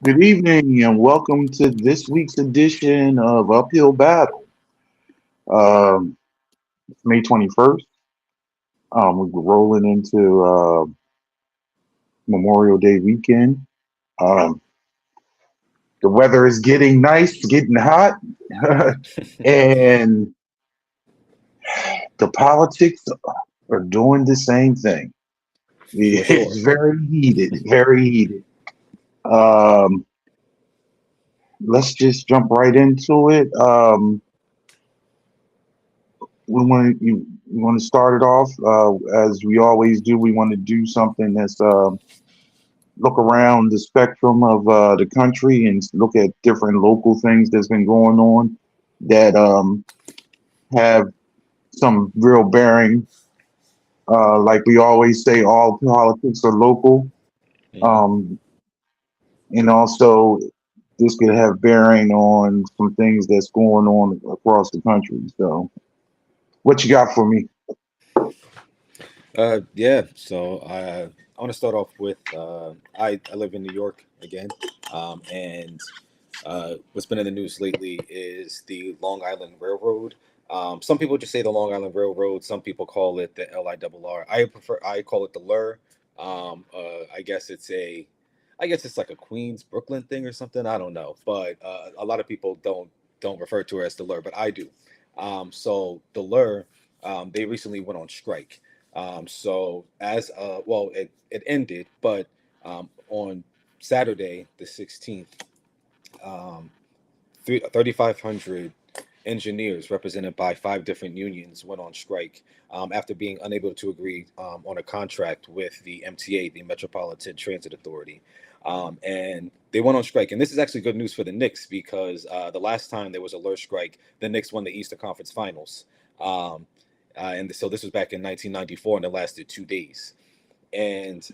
Good evening and welcome to this week's edition of Uphill Battle. It's May 21st. We're rolling into Memorial Day weekend. Um, the weather is getting nice, getting hot, and the politics are doing the same thing. For It's sure. very heated, very heated. Um, let's just jump right into it. We want to start it off as we always do. We want to do something that's look around the spectrum of the country and look at different local things that's been going on that have some real bearing. Like we always say, all politics are local, Hmm. um, and also this could have bearing on some things that's going on across the country. So, what you got for me? Yeah. So I want to start off with I live in New York again, and what's been in the news lately is the Long Island Railroad. Some people just say the Long Island Railroad. Some people call it the LIRR. I call it the Lur. I guess it's like a Queens Brooklyn thing or something. I don't know, but a lot of people don't refer to it as the Lur, but I do. So the Lur, they recently went on strike. It ended, but on Saturday the 16th, um, 3,500 engineers represented by five different unions went on strike after being unable to agree on a contract with the MTA, the Metropolitan Transit Authority. And they went on strike. And this is actually good news for the Knicks because the last time there was a Lur strike, the Knicks won the Eastern Conference Finals. So this was back in 1994 and it lasted 2 days. And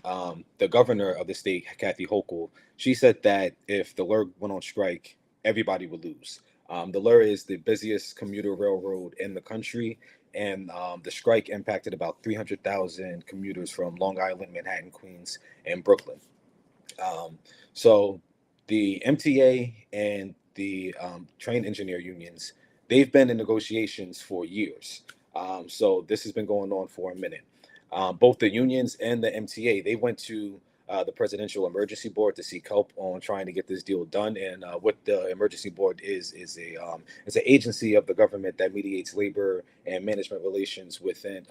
the governor of the state, Kathy Hochul, she said that if the Lur went on strike, everybody would lose. The Lur is the busiest commuter railroad in the country, and the strike impacted about 300,000 commuters from Long Island, Manhattan, Queens, and Brooklyn. Um, so the MTA and the train engineer unions, they've been in negotiations for years. So this has been going on for a minute. Both the unions and the MTA, they went to the Presidential Emergency Board to seek help on trying to get this deal done. And what the Emergency Board is an agency of the government that mediates labor and management relations within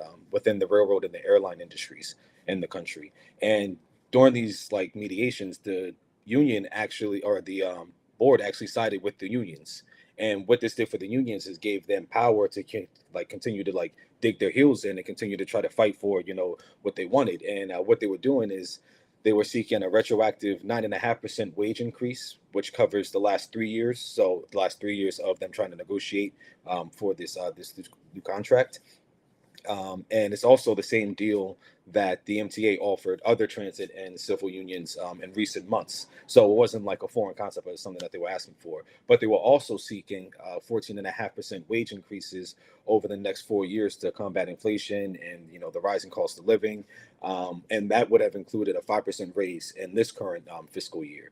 the railroad and the airline industries in the country. And during these like mediations, the union actually or the board actually sided with the unions. And what this did for the unions is gave them power to continue to like dig their heels in and continue to try to fight for what they wanted. And what they were doing is they were seeking a retroactive 9.5% wage increase, which covers the last 3 years. So the last 3 years of them trying to negotiate for this new contract. And it's also the same deal that the MTA offered other transit and civil unions in recent months. So it wasn't like a foreign concept, but it's something that they were asking for. But they were also seeking 14.5% wage increases over the next 4 years to combat inflation and the rising cost of living. And that would have included a 5% raise in this current fiscal year.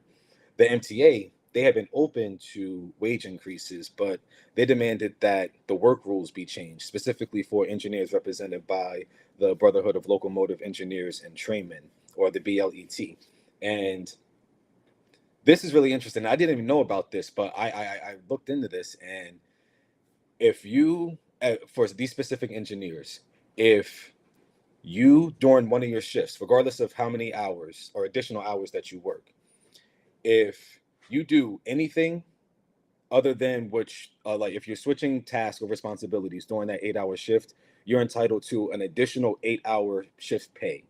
The MTA, they have been open to wage increases, but they demanded that the work rules be changed, specifically for engineers represented by the Brotherhood of Locomotive Engineers and Trainmen, or the BLET. And this is really interesting. I didn't even know about this, but I looked into this, and if you for these specific engineers, if you during one of your shifts, regardless of how many hours or additional hours that you work, if you do anything other than which like if you're switching tasks or responsibilities during that 8 hour shift, you're entitled to an additional 8 hour shift pay,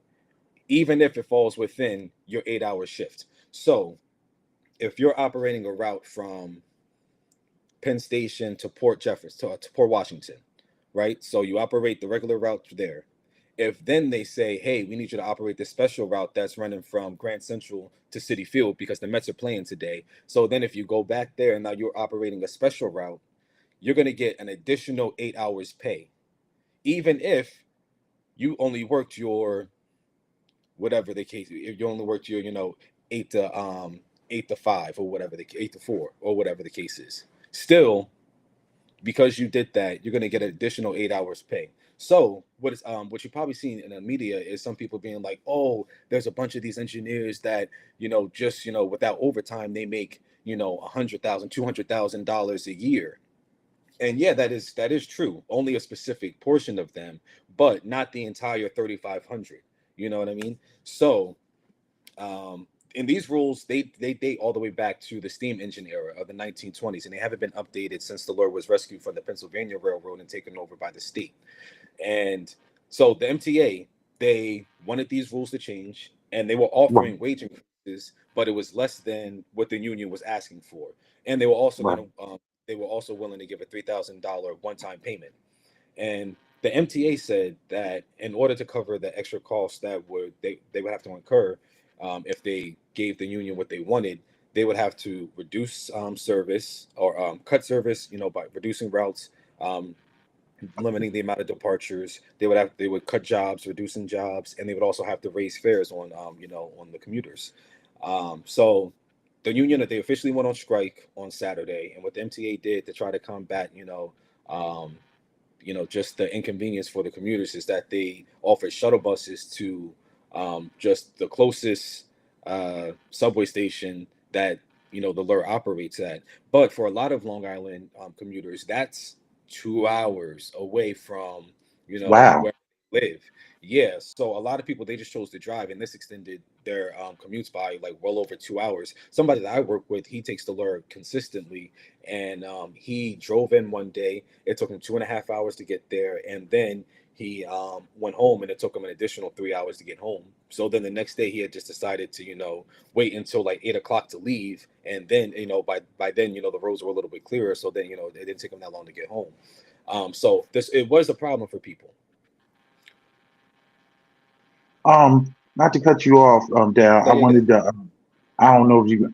even if it falls within your 8 hour shift. So if you're operating a route from Penn Station to Port Jefferson to Port Washington, right? So you operate the regular route there. If then they say, hey, we need you to operate this special route that's running from Grand Central to City Field because the Mets are playing today. So then if you go back there and now you're operating a special route, you're going to get an additional 8 hours pay, even if you only worked your whatever the case. If you only worked your eight to 8 to 5 or whatever the 8 to 4 or whatever the case is. Still, because you did that, you're going to get an additional 8 hours pay. So what you've probably seen in the media is some people being like, oh, there's a bunch of these engineers that, just, without overtime, they make, $100,000, $200,000 a year. And yeah, that is true. Only a specific portion of them, but not the entire 3,500. You know what I mean? So um, and these rules, they date all the way back to the steam engine era of the 1920s, and they haven't been updated since the Lord was rescued from the Pennsylvania Railroad and taken over by the state. And so the MTA, they wanted these rules to change, and they were Right, offering wage increases, but it was less than what the union was asking for. And right. they were also willing to give a $3,000 one-time payment. And the MTA said that in order to cover the extra costs that they would have to incur, if they gave the union what they wanted, they would have to reduce service or cut service, by reducing routes, um, limiting the amount of departures. They would cut jobs, reducing jobs, and they would also have to raise fares on on the commuters. So the union, that they officially went on strike on Saturday, and what the MTA did to try to combat um, just the inconvenience for the commuters is that they offered shuttle buses to just the closest subway station that the lure operates at. But for a lot of Long Island commuters, that's 2 hours away from Wow. where they live. Yeah, so a lot of people, they just chose to drive, and this extended their commutes by like well over 2 hours. Somebody that I work with, he takes the lure consistently, and he drove in one day. It took him 2.5 hours to get there, and then he went home, and it took him an additional 3 hours to get home. So then the next day, he had just decided to, wait until like 8 o'clock to leave, and then by then, the roads were a little bit clearer. So then, it didn't take him that long to get home. So this it was a problem for people. Not to cut you off, Dal. No, I you're good. wanted to. I don't know if you.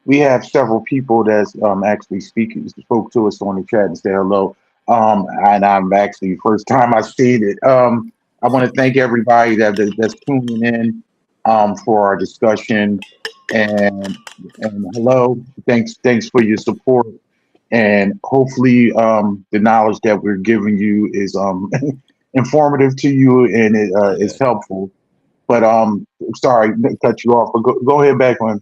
We have several people that's actually speaking spoke to us on the chat and say hello. And I'm actually first time I've seen it. I want to thank everybody that's tuning in for our discussion and hello. Thanks for your support, and hopefully the knowledge that we're giving you is informative to you and it is Yeah. helpful. But sorry to cut you off. But go ahead back on.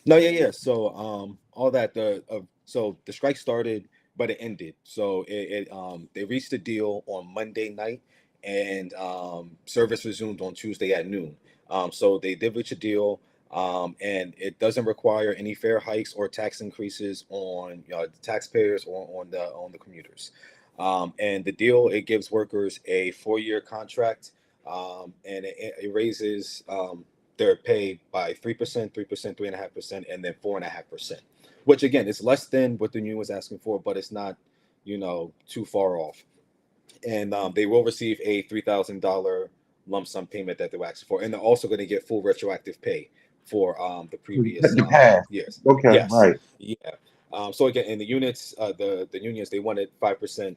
No, yeah, yeah. So, all that so the strike started, but it ended. So they reached a deal on Monday night, and service resumed on Tuesday at noon. So they did reach a deal, and it doesn't require any fare hikes or tax increases on the taxpayers or on the commuters. And the deal, it gives workers a 4-year contract, and it raises their pay by 3%, 3%, 3.5%, and then 4.5%, which again is less than what the union was asking for, but it's not, too far off. And they will receive a $3,000 lump sum payment that they were asking for, and they're also going to get full retroactive pay for the previous The past. years. Okay, Yes, right. yeah. So again, in the units, the unions, they wanted 5%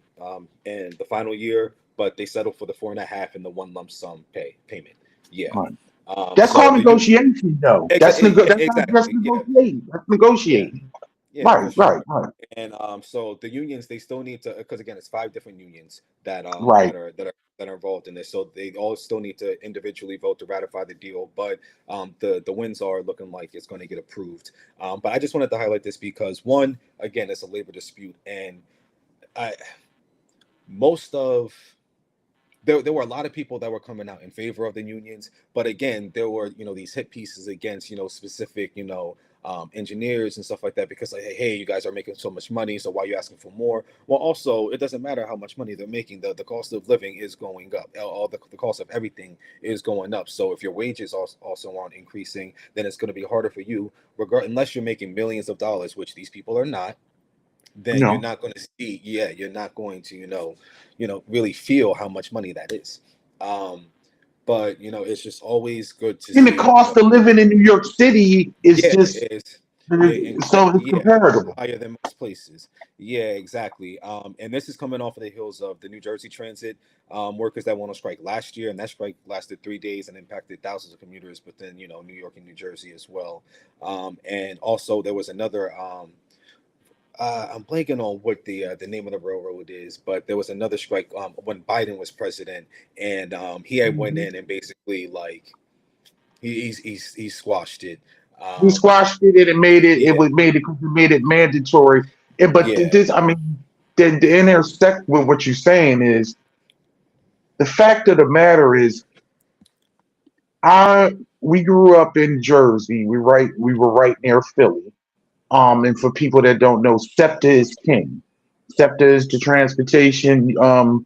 in the final year, but they settled for the 4.5 and the one lump sum payment. Yeah. Right. That's So called negotiation, though. That's not just exactly, yeah, negotiating. That's yeah, negotiating. yeah, for Right, sure. right, right, And so the unions, they still need to, because again, it's 5 different unions that right. that are involved in this. So they all still need to individually vote to ratify the deal. But the wins are looking like it's going to get approved. But I just wanted to highlight this because, one, again, it's a labor dispute, and I most of there were a lot of people that were coming out in favor of the unions, but again, there were these hit pieces against specific engineers and stuff like that, because like, hey, you guys are making so much money, so why are you asking for more? Well, also, it doesn't matter how much money they're making, the cost of living is going up, all the cost of everything is going up. So if your wages also aren't increasing, then it's going to be harder for you, unless you're making millions of dollars, which these people are not. Then you're No. not going to see, yeah, you're not going to really feel how much money that is. But it's just always good to And the see. cost of living in New York City is Yeah, just it is. So it's Yeah, comparable. higher than most places. Yeah, exactly. And this is coming off of the heels of the New Jersey Transit workers that went on strike last year, and that strike lasted 3 days and impacted thousands of commuters within, New York and New Jersey as well. And also there was another. I'm blanking on what the name of the railroad is, but there was another strike when Biden was president, and he had went Mhm. in and basically like he squashed it. We Um, squashed it and made it. It yeah, was made it mandatory. But yeah, this, I mean, the intersect with what you're saying is the fact of the matter is, I we grew up in Jersey. We were right near Philly. And for people that don't know, SEPTA is king. SEPTA is the transportation arm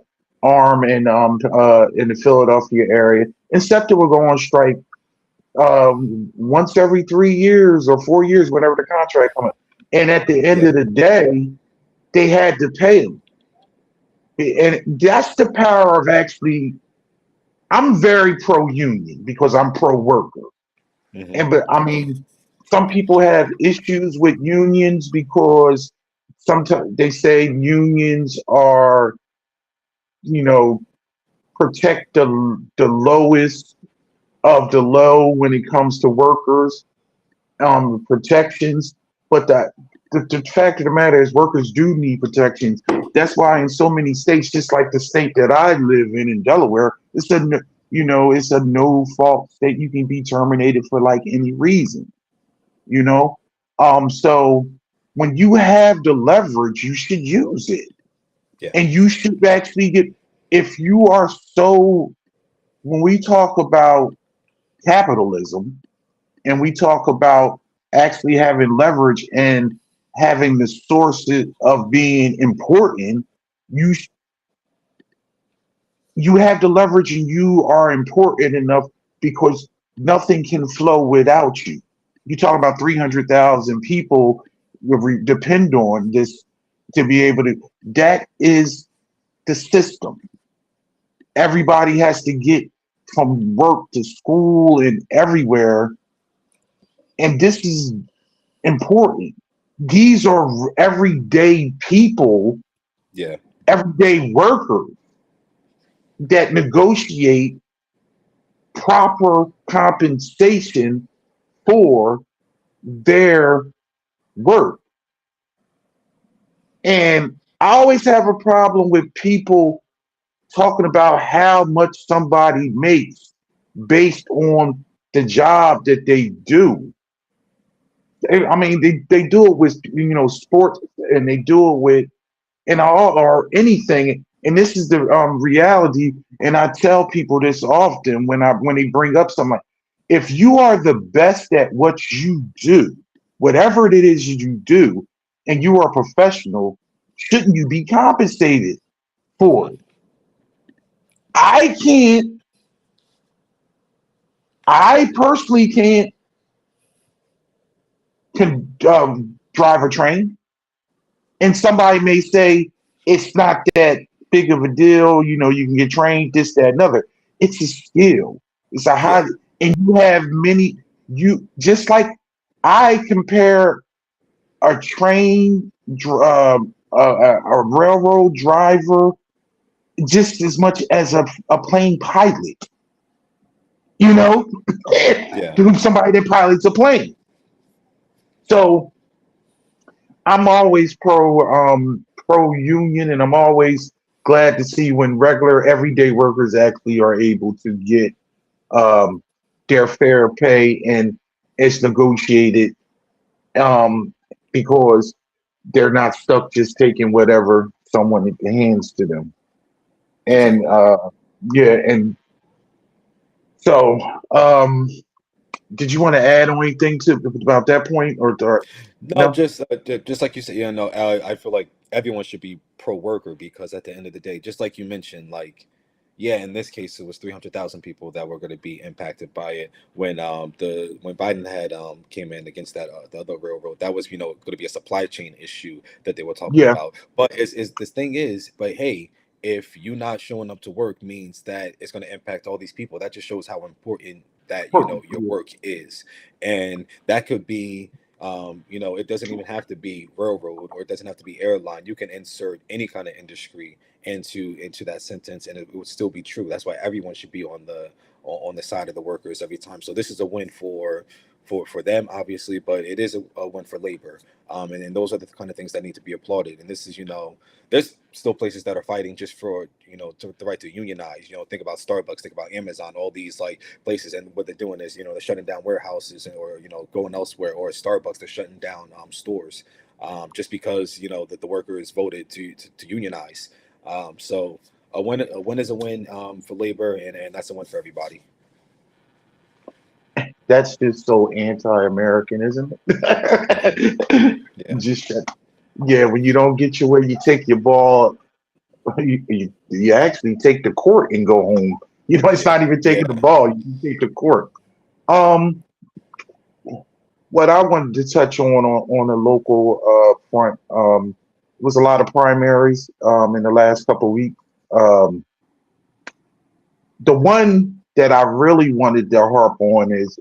in the Philadelphia area. And SEPTA will go on strike once every 3 years or 4 years, whenever the contract comes. And at the end yeah, of the day, they had to pay them. And that's the power of actually. I'm very pro union because I'm pro worker. hmm, But I mean, some people have issues with unions because sometimes they say unions are, you know, protect the lowest of the low when it comes to workers protections. But the fact of the matter is, workers do need protections. That's why in so many states, just like the state that I live in Delaware, it's a no fault state. You can be terminated for like any reason. You know, so when you have the leverage, you should use it, yeah, and you should actually get. If you are so, when we talk about capitalism, and we talk about actually having leverage and having the sources of being important, you you have the leverage and you are important enough because nothing can flow without you. You talk about 300,000 people depend on this to be able to. That is the system. Everybody has to get from work to school and everywhere, and this is important. These are everyday people, yeah, everyday workers that negotiate proper compensation for their work. And I always have a problem with people talking about how much somebody makes based on the job that they do. I mean, they do it with sports, and they do it with and all or anything. And this is the reality. And I tell people this often when they bring up something like, if you are the best at what you do, whatever it is you do, and you are a professional, shouldn't you be compensated hmm, for it? I can't. I personally can't can drive a train, and somebody may say it's not that big of a deal. You can get trained, this, that, another. It's a skill. It's a yeah, high, and you have many. You just like I compare a a railroad driver just as much as a plane pilot. You know, yeah. to somebody that pilots a plane. So I'm always pro union, and I'm always glad to see when regular everyday workers actually are able to get um, their fair pay and it's negotiated um, because they're not stuck just taking whatever someone hands to them. And Exactly. yeah, and so did you want to add on anything to about that point or No, no? just like you said, I feel like everyone should be pro worker because at the end of the day, just like you mentioned, like, yeah, in this case, it was 300,000 people that were going to be impacted by it when Biden had came in against that the other railroad. That was going to be a supply chain issue that they were talking Yeah, about. But is this thing is, but hey, if you not showing up to work means that it's going to impact all these people. That just shows how important that your yeah, work is, and that could be It doesn't even have to be railroad, or it doesn't have to be airline. You can insert any kind of industry into that sentence, and it would still be true. That's why everyone should be on the side of the workers every time. So this is a win for them, obviously, but it is a win for labor. And those are the kind of things that need to be applauded. And this is, there's still places that are fighting just for, the right to unionize. Think about Starbucks, think about Amazon, all these like places. And what they're doing is, they're shutting down warehouses, or, going elsewhere, or Starbucks, they're shutting down stores, just because, that the workers voted to unionize. So a win is a win, for labor, and that's a win for everybody. That's just so anti-American, isn't it? Yeah. Just yeah, when you don't get your way, you take your ball. You actually take the court and go home. It's not even taking the Yeah. ball. You take the court. Um, what I wanted to touch on the local front was a lot of primaries in the last couple of weeks. Um, the one that I really wanted to harp on is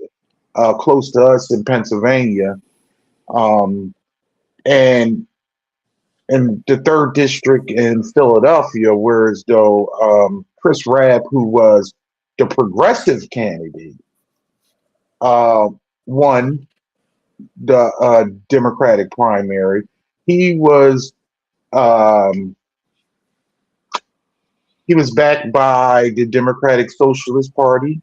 close to us in Pennsylvania, um, and in the third district in Philadelphia, whereas though Chris Rabb, who was the progressive candidate, uh, won the Democratic primary. He was um, he was backed by the Democratic Socialist Party,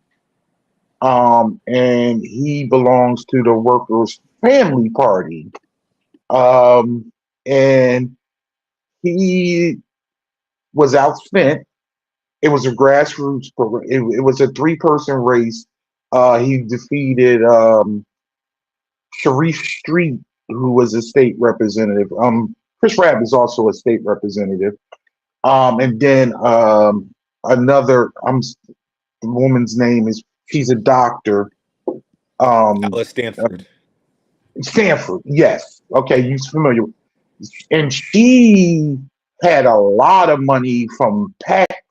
and he belongs to the Workers' Family Party, um, and he was outspent. It was a grassroots program. It was a three-person race. He defeated Sharif Street, who was a state representative. Chris Rabb is also a state representative. And then another, the woman's name is, she's a doctor. Um, Alice uh, Stanford. Stanford, yes. Okay, you're familiar. And she had a lot of money from PAC.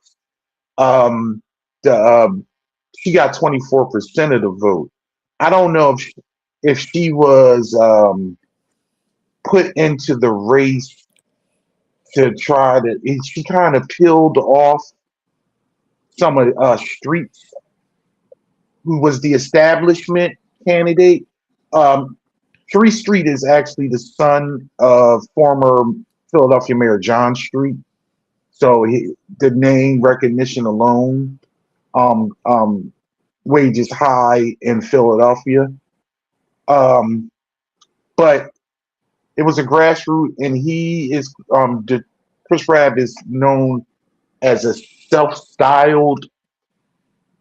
Um, the She got 24% of the vote. I don't know if she was put into the race to try to. She kind of peeled off some of Streets, who was the establishment candidate. Um, Sharif Street is actually the son of former Philadelphia Mayor John Street. So the name recognition alone, um, um, wages high in Philadelphia. Um, but it was a grassroots, and he is Chris Rabb is known as a self-styled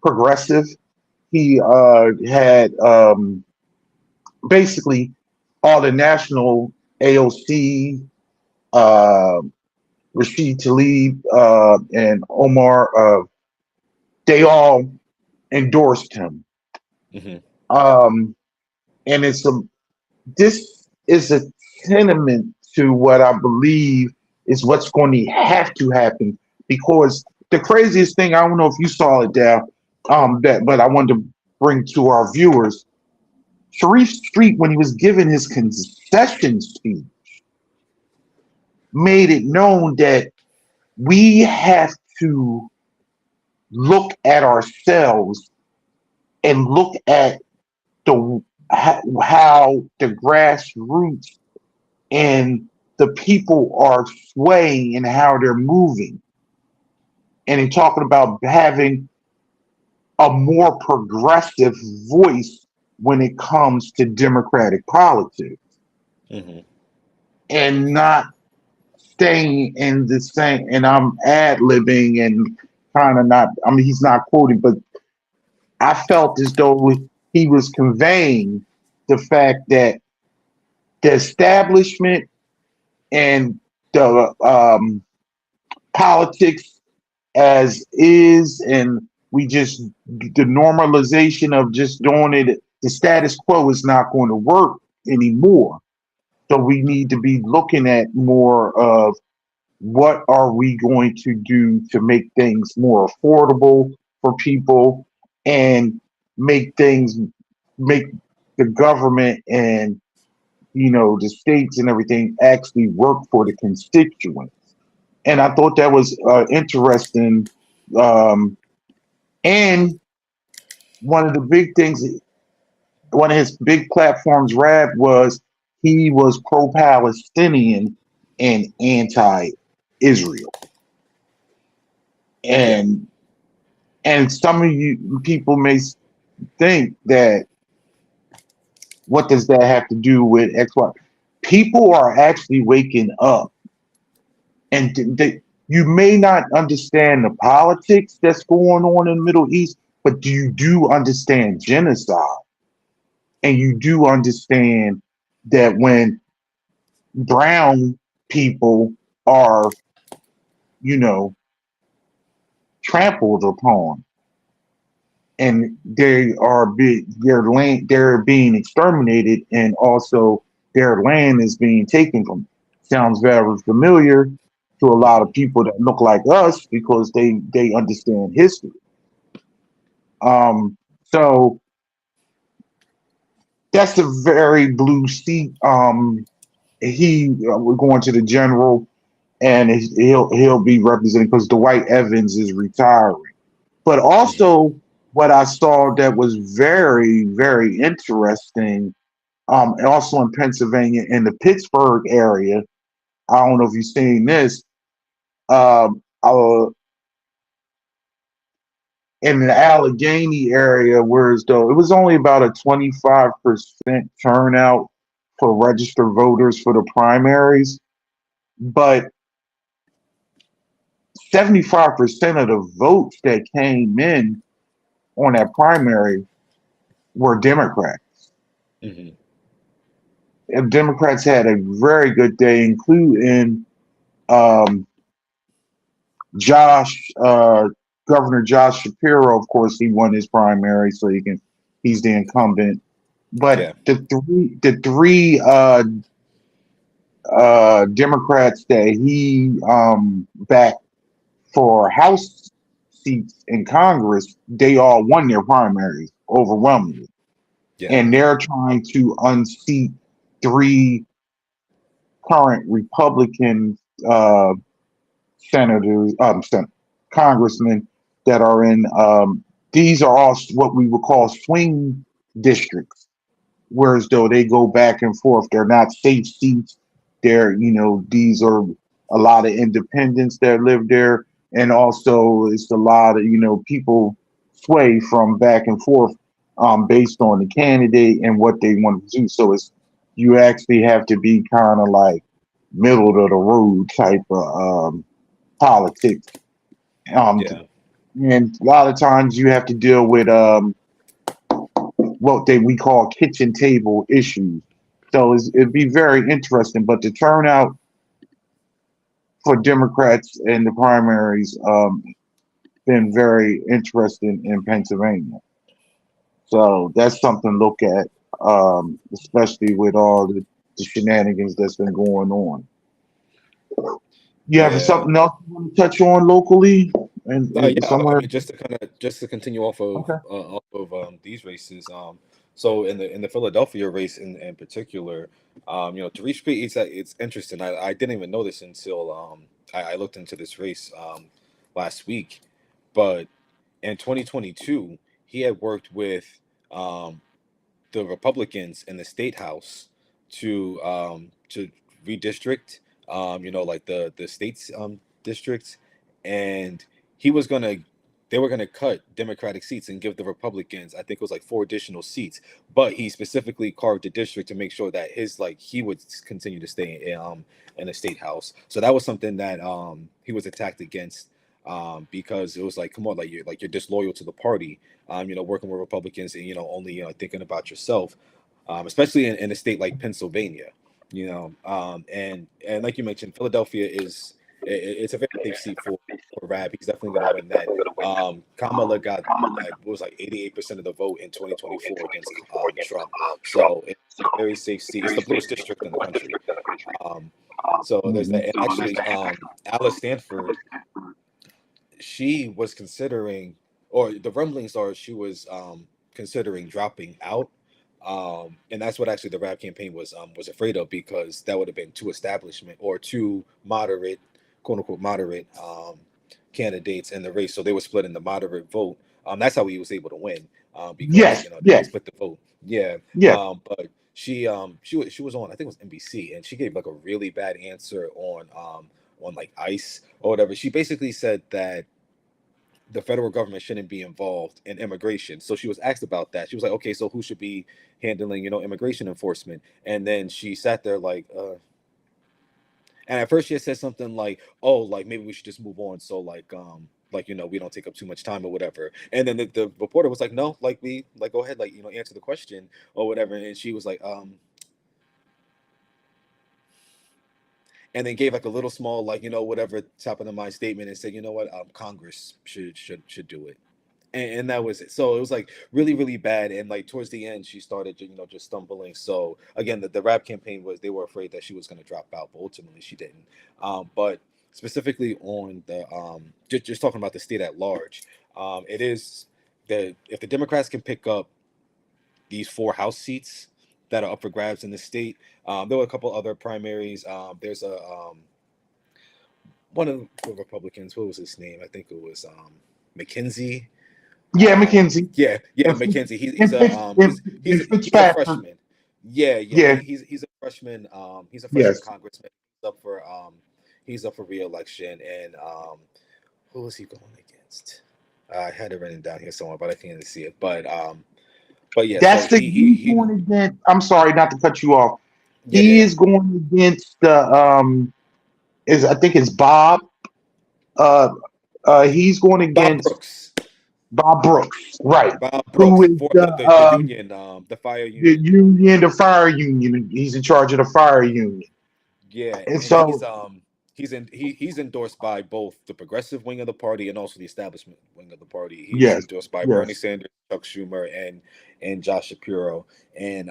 progressive. He had basically all the national AOC, uh, Rashid Tlaib, and Omar. They all endorsed him, Hmm. um, and this is a tenement to what I believe is what's going to have to happen. Because the craziest thing, I don't know if you saw it, Dal, but I wanted to bring to our viewers. Sharif Street, when he was giving his concession speech, made it known that we have to look at ourselves and look at how the grassroots and the people are swaying and how they're moving. And in talking about having a more progressive voice when it comes to democratic politics, Hmm. and not staying in the same. And I'm ad libbing and kind of not, I mean, he's not quoting, but I felt as though he was conveying the fact that the establishment and the politics as is, and we just, the normalization of just doing it, the status quo is not going to work anymore. So we need to be looking at more of what are we going to do to make things more affordable for people, and make things, make the government and the states and everything actually work for the constituents. And I thought that was interesting. Um, and one of the big things, one of his big platforms, Rab, was he was pro-Palestinian and anti-Israel. Yeah. And some of you people may think that what does that have to do with X, Y? People are actually waking up, and you may not understand the politics that's going on in the Middle East, but you do understand genocide, and you do understand that when brown people are, you know, trampled upon, and they're being exterminated, and also their land is being taken from. Sounds very familiar to a lot of people that look like us because they understand history. So that's a very blue seat. We're going to the general, and he'll be representing because Dwight Evans is retiring. But Hmm. also, what I saw that was very, very interesting, also in Pennsylvania, in the Pittsburgh area. I don't know if you've seen this. In the Allegheny area, whereas though it was only about a 25% turnout for registered voters for the primaries, but 75% of the votes that came in on that primary were Democrats. Hmm. And Democrats had a very good day, including um, Josh, Governor Josh Shapiro. Of course, he won his primary, so he's the incumbent. But Yeah. the three Democrats that he backed for House seats in Congress, they all won their primaries overwhelmingly, Yeah. and they're trying to unseat three current Republican uh, senators, congressmen that are in. These are all what we would call swing districts, whereas though they go back and forth. They're not safe seats. These are a lot of independents that live there, and also it's a lot of people sway from back and forth based on the candidate and what they want to do. So it's you actually have to be kind of like middle of the road type of politics. Um, Yeah. and a lot of times you have to deal with what we call kitchen table issues. So it'd be very interesting. But the turnout for Democrats in the primaries been very interesting in Pennsylvania. So that's something to look at, especially with all the shenanigans that's been going on. You have Yeah. something else you want to touch on locally and Yeah, I somewhere? mean, just to continue off of Okay. these races. So in the Philadelphia race in particular, to reach Pete, it's interesting. I didn't even know this until I looked into this race last week, but in 2022, he had worked with um the Republicans in the state house to redistrict like the states districts, and he was gonna they were gonna cut Democratic seats and give the Republicans, I think it was like four additional seats, but he specifically carved the district to make sure that he would continue to stay in the state house. So that was something that he was attacked against, because it was like, come on, like you're disloyal to the party, working with Republicans and only thinking about yourself, especially in a state like Pennsylvania, and like you mentioned, Philadelphia it's a very safe seat for Rab. He's definitely going to win that. Kamala got what was like 88% of the vote in 2024 against Trump, so it's a very safe seat. It's the bluest district in the country. Um, so there's that, and actually, Alice Stanford, she was considering, or the rumblings are she was considering dropping out, And that's what actually the rap campaign was afraid of, because that would have been two establishment or two moderate, quote unquote moderate candidates in the race. So they were splitting the moderate vote. That's how he was able to win, because Yes, they yes, split the vote. Yeah. yes. But she was on, I think it was NBC, and she gave like a really bad answer on like ICE or whatever. She basically said that the federal government shouldn't be involved in immigration. So she was asked about that. She was like, okay, so who should be handling, immigration enforcement? And then she sat there like, and at first she had said something like, oh, like maybe we should just move on. So like, we don't take up too much time or whatever. And then the reporter was like, no, like we like go ahead, like, answer the question or whatever. And she was like, and then gave like a little small, like, whatever top of the mind statement, and said, you know what, Congress should do it. And that was it. So it was like really, really bad. And like towards the end, she started, just stumbling. So again, the rap campaign was, they were afraid that she was going to drop out, but ultimately she didn't. But specifically on the just talking about the state at large, it is that if the Democrats can pick up these four House seats that are up for grabs in the state, there were a couple other primaries. There's a one of the Republicans. What was his name? I think it was McKenzie. Yeah, McKenzie Yeah, and, Fitz- McKenzie. and, Fitz, and He's a Fitzpatrick. freshman. Yeah. Yeah, He's a freshman. He's a freshman yes. congressman. He's up for re-election. And who was he going against? I had it written down here somewhere, but I can't see it. But yeah. So That's the he's he going against. I'm sorry not to cut you off. He yeah. is going against the is I think it's Bob. Uh, he's going Bob against Brooks. Bob Brooks, right? Bob Who Brooks is for the union, the fire the union. union, the fire union? He's in charge of the fire union, Yeah, and and so he's endorsed by both the progressive wing of the party and also the establishment wing of the party. He's yes, endorsed by Bernie yes, Sanders, Chuck Schumer, and Josh Shapiro. And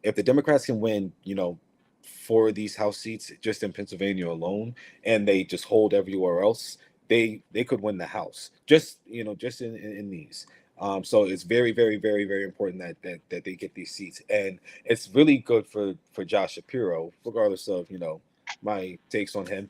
if the Democrats can win, four of these House seats just in Pennsylvania alone, and they just hold everywhere else, they could win the House. Just in these. So it's very, very, very, very important that they get these seats, and it's really good for Josh Shapiro, regardless of my takes on him.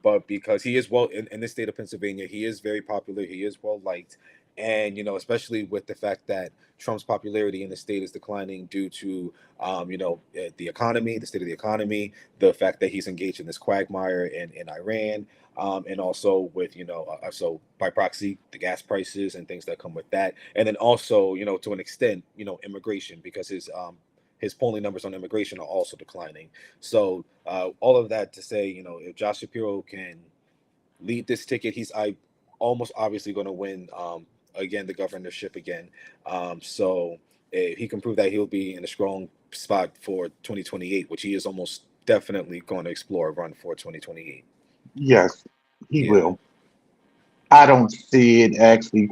But because he is well in the state of Pennsylvania, he is very popular. He is well liked, and especially with the fact that Trump's popularity in the state is declining due to the economy, the state of the economy, the fact that he's engaged in this quagmire in Iran, and also with so by proxy the gas prices and things that come with that, and then also to an extent immigration, because his polling numbers on immigration are also declining. So all of that to say, if Josh Shapiro can lead this ticket, he's almost obviously going to win again the governorship again. So if he can prove that, he'll be in a strong spot for 2028, which he is almost definitely going to explore a run for 2028. yes, he Yeah. will. I don't see it actually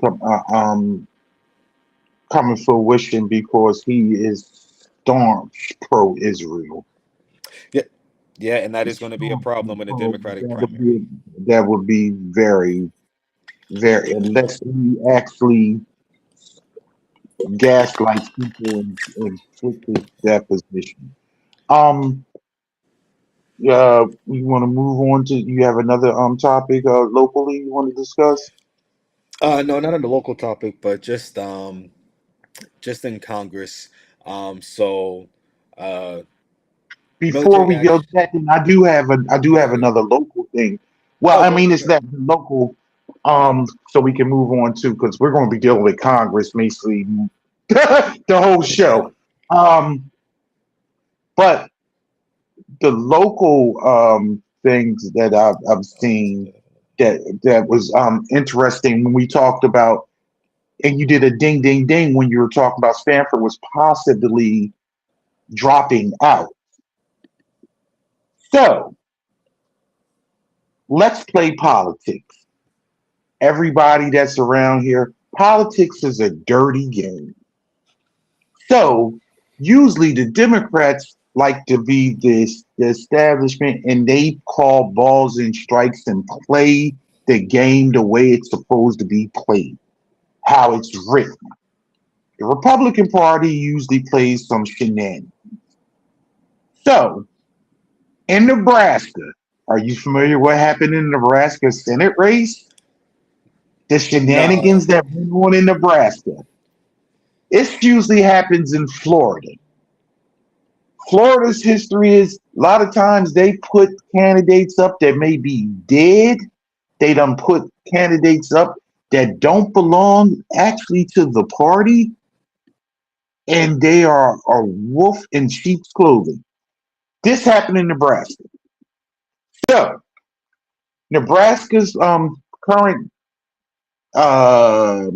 coming fruition because he is staunch pro-Israel. Yeah. Yeah, and that is going to be a Staunch problem in the pro. Democratic That would be primary. very, very, unless he actually gaslights people and switches that position. Um, you want to move on to? You have another topic locally you want to discuss No, not on the local topic, but just in Congress. So uh before military we go to action. that? Thing, I do have Okay. another local thing. Well, Oh, I go mean, go it's ahead. not local. So we can move on to because we're going to be dealing with Congress basically the whole Okay. show. But the local things that I've seen that was interesting when we talked about, and you did a ding ding ding when you were talking about Stanford was possibly dropping out. So let's play politics. Everybody that's around here, politics is a dirty game. So usually the Democrats like to be the establishment and they call balls and strikes and play the game the way it's supposed to be played, how it's written. The Republican Party usually plays some shenanigans. So, in Nebraska, are you familiar what happened in the Nebraska Senate race? The No. shenanigans that went on in Nebraska. It usually happens in Florida. Florida's history is a lot of times they put candidates up that may be dead. They done put candidates up that don't belong actually to the party, and they are a wolf in sheep's clothing. This happened in Nebraska. So Nebraska's current uh,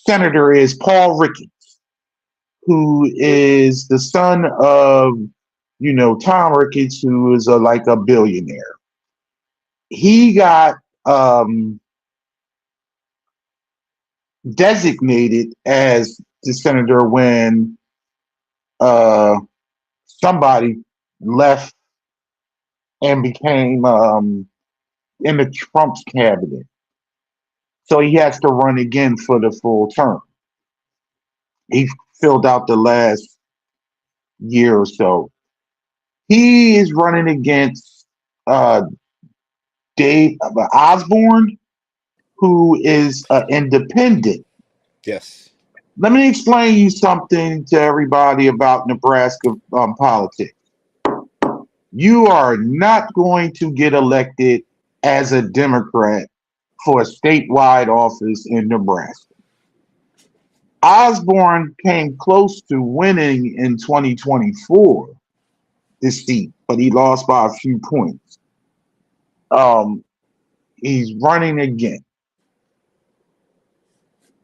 senator is Paul Ricketts, who is the son of Tom Ricketts, who is like a billionaire. He got um, designated as the senator when uh, somebody left and became in the Trump's cabinet. So he has to run again for the full term. He filled out the last year or so. He is running against uh, Dave Osborne, who is an independent. Yes. Let me explain you something to everybody about Nebraska politics. You are not going to get elected as a Democrat for a statewide office in Nebraska. Osborne came close to winning in 2024 this seat, but he lost by a few points. Um, he's running again.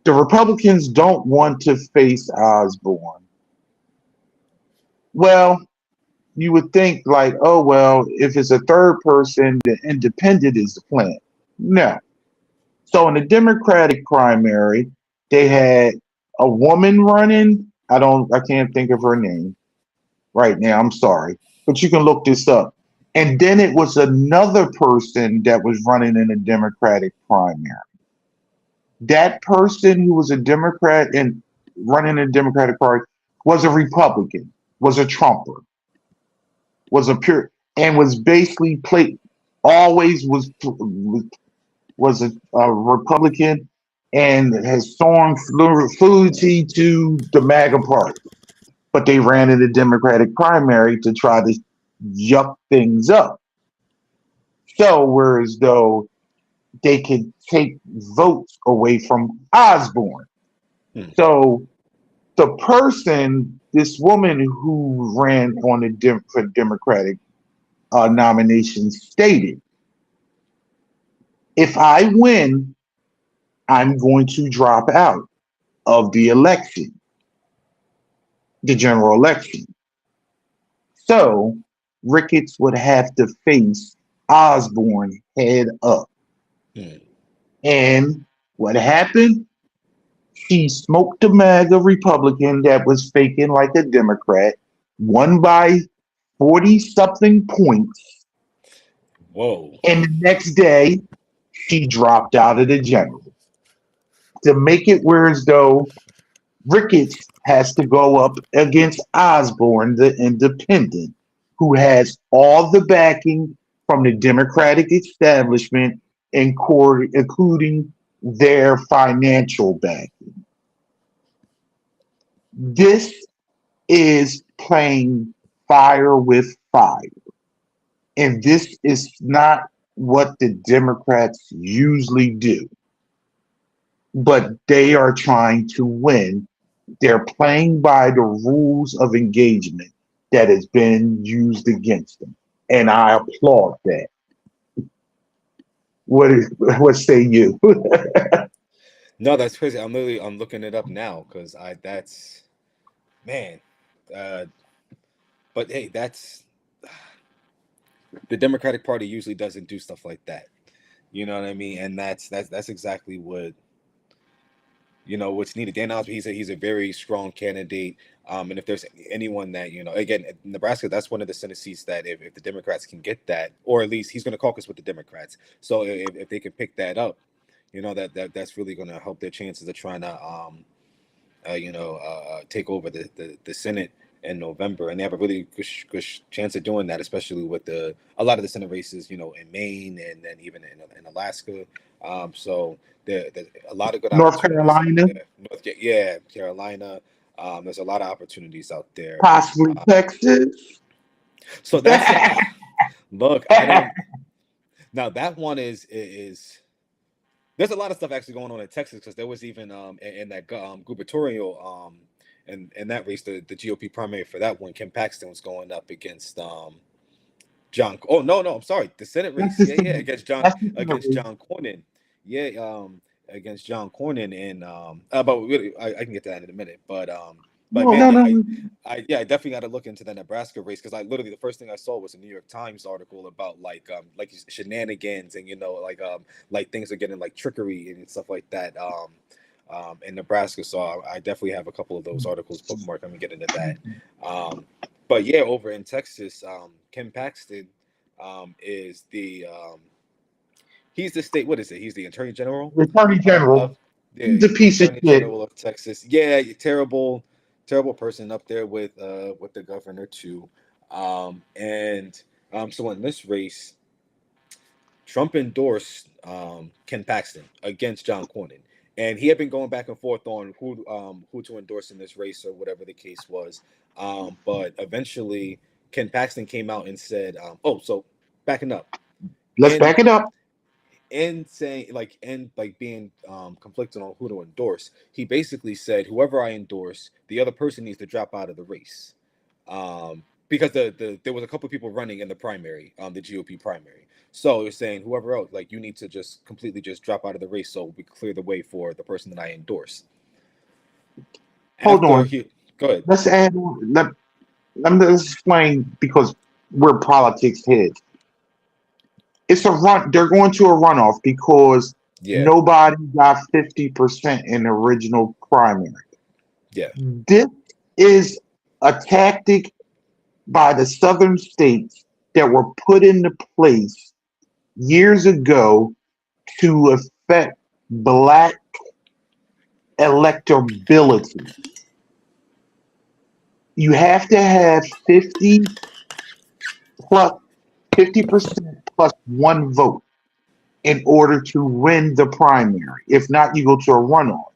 The Republicans don't want to face Osborne. Well, you would think like, oh well, if it's a third person, the independent is the plan. No. So in the Democratic primary, they had a woman running. I can't think of her name right now. I'm sorry, but you can look this up. And then it was another person that was running in a Democratic primary. That person who was a Democrat and running in the Democratic Party was a Republican, was a Trumper, was a pure, and was basically played. Always was a Republican and has sworn fealty to the MAGA party. But they ran in the Democratic primary to try to yuck things up. So, whereas though they could take votes away from Osborne. Hmm. So, the person, this woman who ran on the for Democratic nomination stated, if I win, I'm going to drop out of the election, the general election. So Ricketts would have to face Osborne head up. Hmm. And what happened? She smoked a MAGA Republican that was faking like a Democrat, won by 40 something points. Whoa. And the next day, she dropped out of the general to make it where as though Ricketts has to go up against Osborne, the independent, who has all the backing from the Democratic establishment, including their financial backing. This is playing fire with fire. And this is not what the Democrats usually do, but they are trying to win. They're playing by the rules of engagement that has been used against them. And I applaud that. What say you? No, that's crazy. I'm looking it up now because I that's man. Uh, but hey, that's the Democratic Party usually doesn't do stuff like that. You know what I mean? And that's exactly what what's needed. Dan Osby, he's a very strong candidate. And if there's anyone that again, Nebraska, that's one of the Senate seats that if the Democrats can get that, or at least he's going to caucus with the Democrats. So if they can pick that up, that's really going to help their chances of trying to take over the Senate in November, and they have a really good chance of doing that, especially with a lot of the Senate races, in Maine and then even in Alaska. So there's a lot of good North opportunities out Carolina, there. Yeah, Carolina. There's a lot of opportunities out there. possibly Texas. So that's the look. I don't. Now that one is there's a lot of stuff actually going on in Texas because there was even in that gubernatorial in that race the GOP primary for that one, Kim Paxton was going up against John. Oh no, I'm sorry, the Senate That's race. the Yeah, Senate. against That's the Senate race. John Cornyn. Yeah, against John Cornyn and but really, I can get to that in a minute. But No, man, no, yeah, no. I definitely got to look into the Nebraska race because I literally the first thing I saw was a New York Times article about like shenanigans and like things are getting like trickery and stuff like that in Nebraska. So I definitely have a couple of those articles bookmarked. I'm gonna get into that. But yeah, over in Texas, Ken Paxton is he's the state. What is it? He's the Attorney General The Attorney General. of He's a the piece of Attorney shit. General of Texas. Yeah, terrible person up there with the governor too. And so in this race, Trump endorsed Ken Paxton against John Cornyn, and he had been going back and forth on who to endorse in this race or whatever the case was. But eventually, Ken Paxton came out and said, "Oh, so backing up Let's and back it up. saying like being conflicted on who to endorse. He basically said, whoever I endorse, the other person needs to drop out of the race." Because there was a couple of people running in the primary, the GOP primary. So it's saying whoever else, like you need to just completely just drop out of the race so we clear the way for the person that I endorse. Hold After on. he go ahead. Let's add. Let me explain because we're politics heads. It's a run. They're going to a runoff because Yeah, nobody got 50% in the original primary. yeah. This is a tactic by the southern states that were put into place years ago to affect black electability. You have to have plus 50% plus one vote in order to win the primary. If not, you go to a runoff.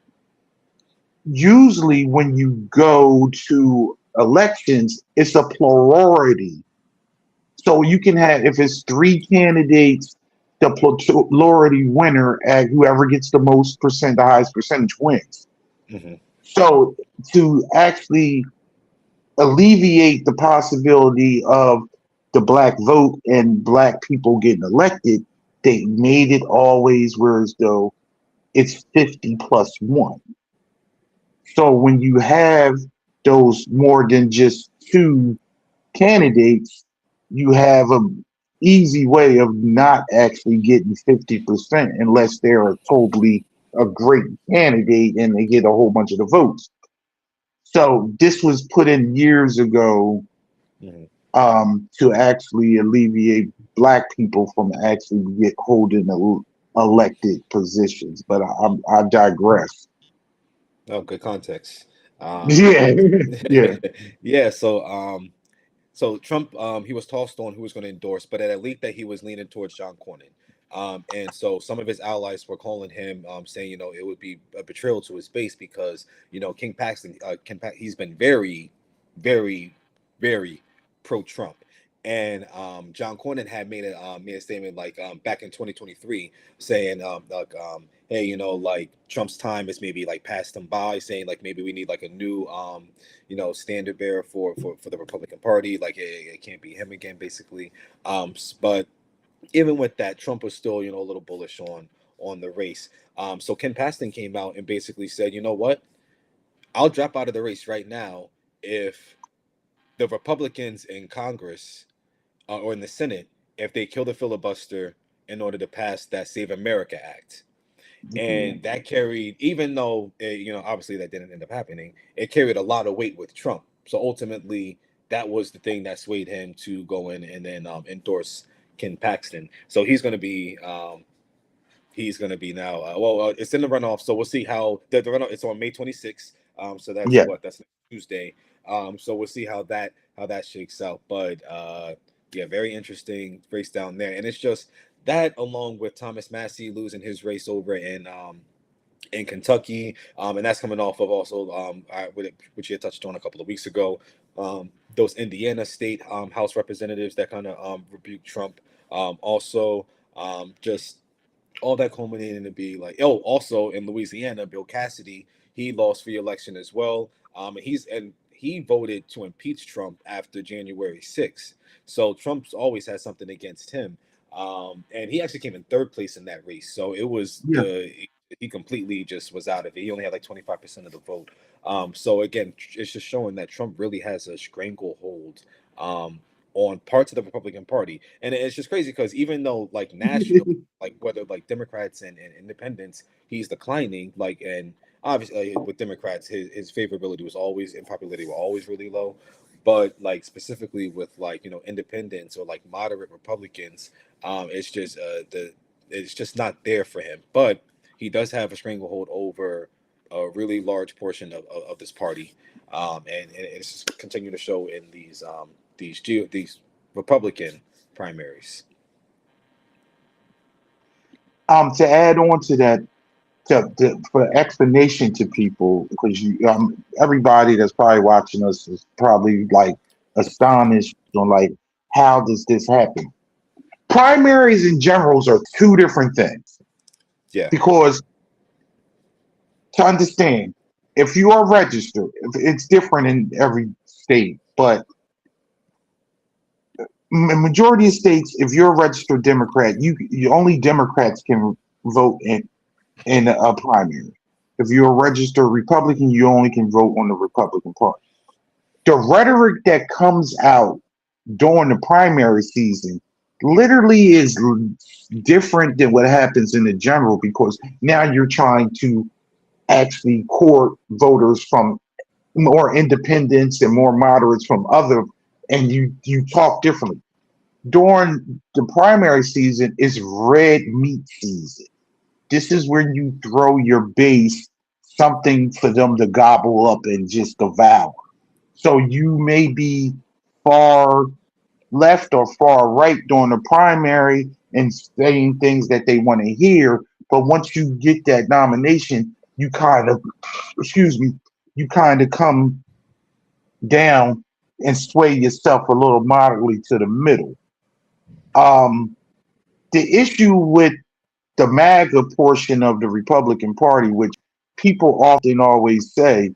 Usually, when you go to elections, it's a plurality. So you can have, if it's three candidates, the plurality winner, at whoever gets the most percent, the highest percentage wins. Hmm. So to actually alleviate the possibility of the black vote and black people getting elected, they made it always whereas though it's 50 plus one. So when you have those more than just two candidates, you have a easy way of not actually getting 50% unless they're a totally a great candidate and they get a whole bunch of the votes. So this was put in years ago Hmm. to actually alleviate black people from actually get holding elected positions. But I digress. Oh, good context. Um, Yeah, yeah. yeah. So Trump, he was tossed on who was going to endorse, but it leaked that he was leaning towards John Cornyn. And so some of his allies were calling him, saying, it would be a betrayal to his base because, King Paxton, he's been very, very, very pro-Trump. And John Cornyn had made a statement like back in 2023 saying hey, like Trump's time is maybe like passed him by, saying like maybe we need like a new standard bearer for the Republican Party. Like it can't be him again, basically. But even with that, Trump was still a little bullish on the race. So Ken Paxton came out and basically said, you know what, I'll drop out of the race right now if the Republicans in Congress or in the Senate, if they kill the filibuster in order to pass that Save America Act. And that carried, even though obviously that didn't end up happening, it carried a lot of weight with Trump. So ultimately, that was the thing that swayed him to go in and then endorse Ken Paxton. So he's going to be now. It's in the runoff, so we'll see how the runoff. It's on May 26th. So that's Yeah. what that's next Tuesday. So we'll see how that shakes out. But yeah, very interesting race down there, and it's just that along with Thomas Massey losing his race over in Kentucky, and that's coming off of also which you had touched on a couple of weeks ago. Those Indiana state House representatives that kind of rebuked Trump. Also, just all that culminating to be like, oh, also in Louisiana, Bill Cassidy, he lost re-election as well. And he voted to impeach Trump after January 6th. So Trump's always had something against him. And he actually came in third place in that race. So it was Yeah. he completely just was out of it. He only had like 25% of the vote. So again, it's just showing that Trump really has a stranglehold on parts of the Republican Party. And it's just crazy because even though like national, like whether like Democrats and independents, he's declining. Like, and obviously with Democrats, his favorability was always and popularity were always really low. But like specifically with like independents or like moderate Republicans, it's just not there for him. But he does have a stranglehold over a really large portion of this party, and it's just continue to show in these Republican primaries. To add on to that, for explanation to people, because everybody that's probably watching us is probably like astonished on like how does this happen? Primaries and generals are two different things Yeah, because to understand, if you are registered, it's different in every state, but majority of states, if you're a registered Democrat, you only Democrats can vote in a primary. If you're a registered Republican, you only can vote on the Republican Party. The rhetoric that comes out during the primary season literally is different than what happens in the general because now you're trying to actually court voters from more independents and more moderates from other, and you talk differently. During the primary season is red meat season. This is where you throw your base something for them to gobble up and just devour. So you may be far left or far right during the primary and saying things that they want to hear. But once you get that nomination, you kind of, excuse me, you kind of come down and sway yourself a little moderately to the middle. Um, the issue with the MAGA portion of the Republican Party, which people often always say,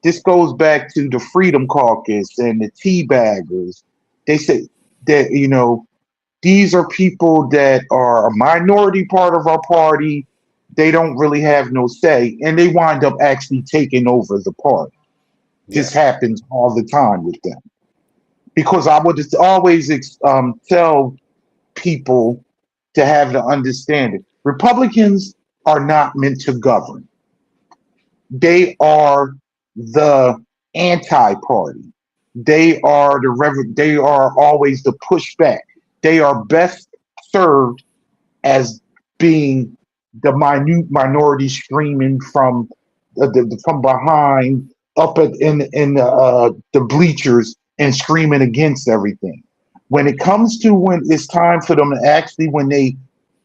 this goes back to the Freedom Caucus and the tea baggers. They say that, these are people that are a minority part of our party. They don't really have no say, and they wind up actually taking over the party. yeah, This happens all the time with them. Because I would just always tell people to have the understanding. Republicans are not meant to govern. They are the anti-party. They are always the pushback. They are best served as being the minute minority screaming from behind up in the bleachers and screaming against everything. When it comes to when it's time for them to actually, when they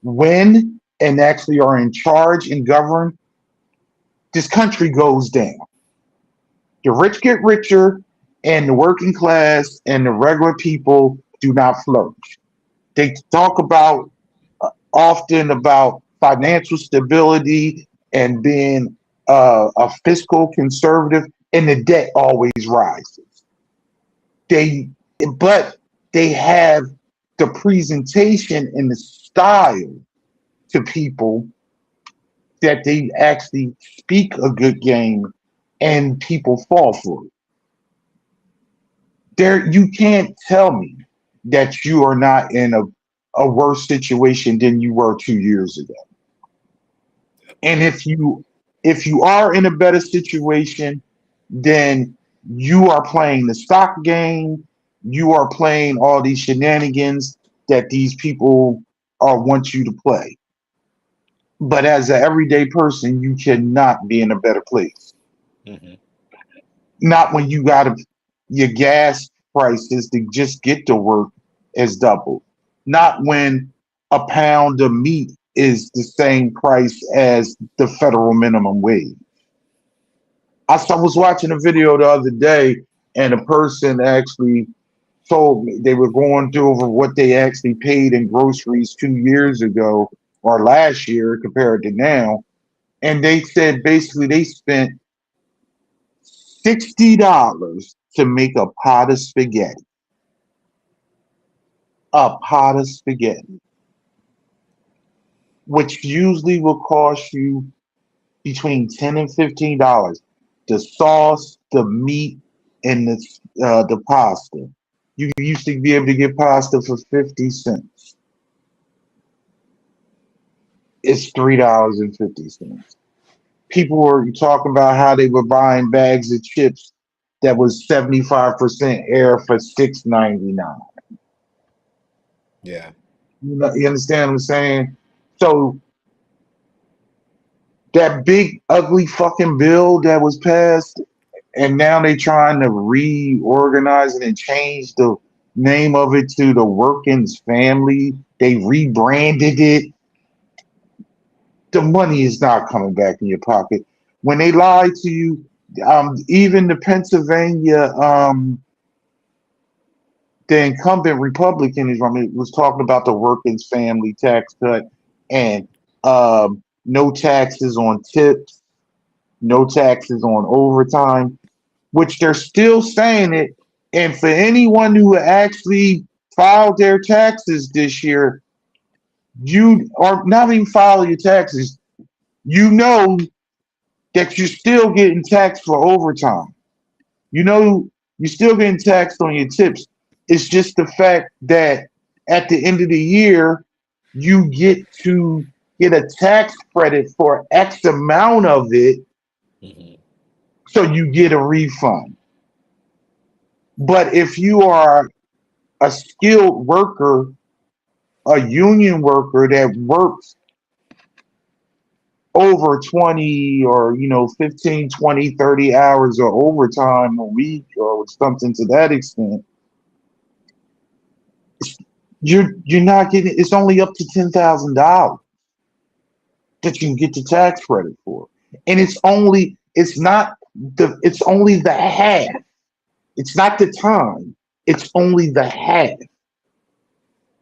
win and actually are in charge and govern, this country goes down. The rich get richer, and the working class and the regular people do not flourish. They talk about often about financial stability and being a fiscal conservative, and the debt always rises. They, but they have the presentation and the style to people that they actually speak a good game, and people fall for it. You can't tell me that you are not in a worse situation than you were 2 years ago. And if you are in a better situation, then you are playing the stock game. You are playing all these shenanigans that these people want you to play. But as an everyday person, you cannot be in a better place. Mm-hmm. Not when you got your gas prices to just get to work is doubled. Not when a pound of meat is the same price as the federal minimum wage. Was watching a video the other day, and a person actually told me they were going through over what they actually paid in groceries 2 years ago or last year compared to now. And they said basically they spent $60 to make a pot of spaghetti. A pot of spaghetti, which usually will cost you between $10 and $15. The sauce, the meat, and the pasta. You used to be able to get pasta for 50 cents. It's $3.50. People were talking about how they were buying bags of chips that was 75% air for $6.99. Yeah. You understand what I'm saying? So that big ugly fucking bill that was passed, and now they trying to reorganize it and change the name of it to the Working's Family. They rebranded it. The money is not coming back in your pocket. When they lie to you, even the Pennsylvania, the incumbent Republican was talking about the Working's Family tax cut and no taxes on tips, no taxes on overtime, which they're still saying it. And for anyone who actually filed their taxes this year, you are not even file your taxes. You know that you're still getting taxed for overtime. You know you're still getting taxed on your tips. It's just the fact that at the end of the year, you get to get a tax credit for X amount of it, Mm-hmm. so you get a refund. But if you are a skilled worker, a union worker that works over 20 or 15, 20, 30 hours of overtime a week or something to that extent, you're not getting, it's only up to $10,000 that you can get the tax credit for. And it's not it's only the half. It's not the time. It's only the half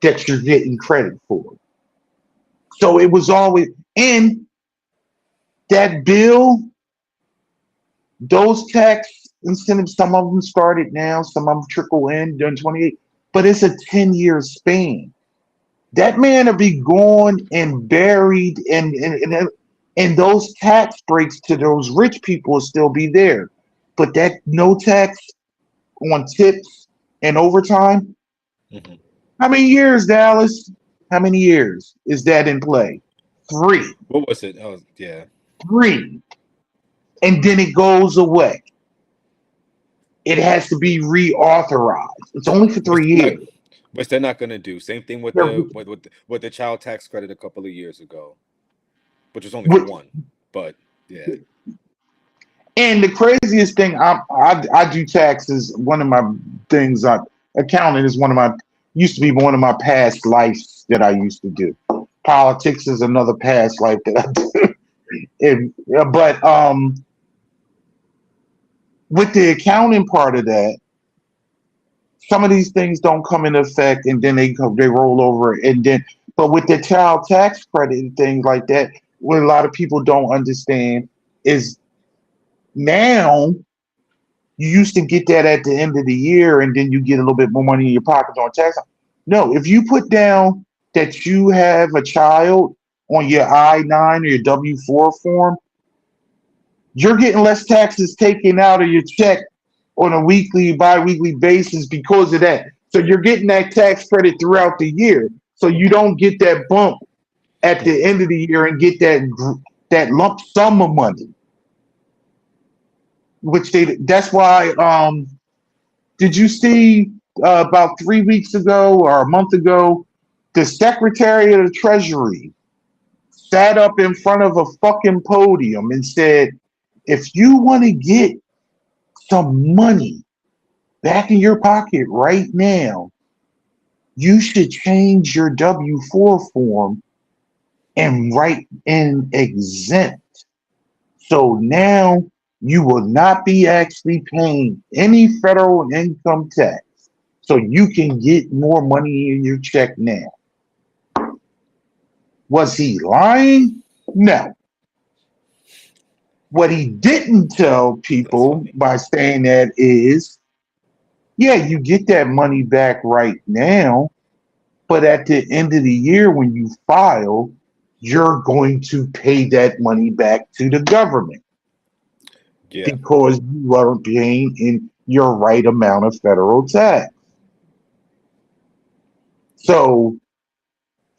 that you're getting credit for. So it was always in that bill, those tax incentives, some of them started now, some of them trickle in during 28, but it's a 10-year span. That man will be gone and buried, and those tax breaks to those rich people will still be there. But that no tax on tips and overtime, Mm-hmm. how many years, Dallas? How many years is that in play? Three. What was it? Oh, yeah. Three. And then it goes away. It has to be reauthorized. It's only for Which 3 years. which they're not going to do. Same thing with They're- the child tax credit a couple of years ago, which was only for with- one. But yeah. And the craziest thing, I do taxes. One of my things, accounting is used to be one of my past lives that I used to do. Politics is another past life that I do. But with the accounting part of that, some of these things don't come into effect, and then they roll over, and then. But with the child tax credit and things like that, what a lot of people don't understand is now you used to get that at the end of the year, and then you get a little bit more money in your pocket on tax. No, if you put down that you have a child on your I-9 or your W-4 form, you're getting less taxes taken out of your check on a weekly, bi-weekly basis because of that. So you're getting that tax credit throughout the year. So you don't get that bump at the end of the year and get that lump sum of money. That's why, did you see about 3 weeks ago or a month ago, the Secretary of the Treasury sat up in front of a fucking podium and said if you want to get some money back in your pocket right now, you should change your W-4 form and write in exempt. So now you will not be actually paying any federal income tax. So you can get more money in your check now. Was he lying? No. What he didn't tell That's people funny. by saying that is, yeah, you get that money back right now, but at the end of the year when you file, you're going to pay that money back to the government Yeah, because you weren't paying in your right amount of federal tax. So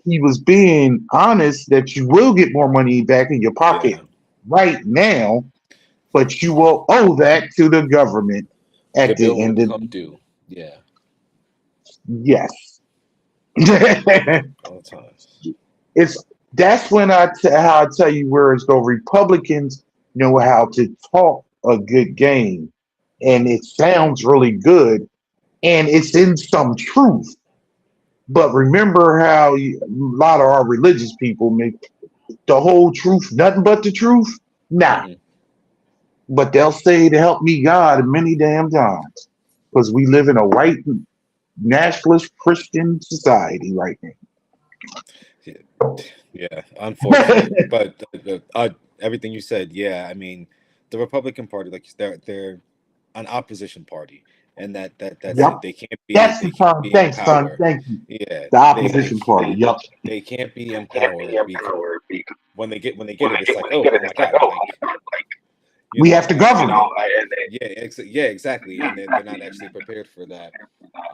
he was being honest that you will get more money back in your pocket yeah. right now, but you will owe that to the government The at bill the will end of come due. Yeah, yes. all the times. It's that's when how I tell you where it's go. Republicans know how to talk a good game, and it sounds really good, and it's in some truth. But remember how a lot of our religious people make the whole truth nothing but the truth? Nah, Hmm. but they'll say to help me God many damn times because we live in a white nationalist Christian society right Yeah, now. unfortunate. But everything you said, yeah, I mean, the Republican Party, like they're an opposition party, and that's Yep. it. They can't be That's the they can't term. be in Thanks, son. power. Thank you. Yeah, The they they opposition party. Yep. they can't be in power because when they get it, it's like, oh my God, like We have to and govern. yeah, yeah, exactly, and they're not actually prepared for that.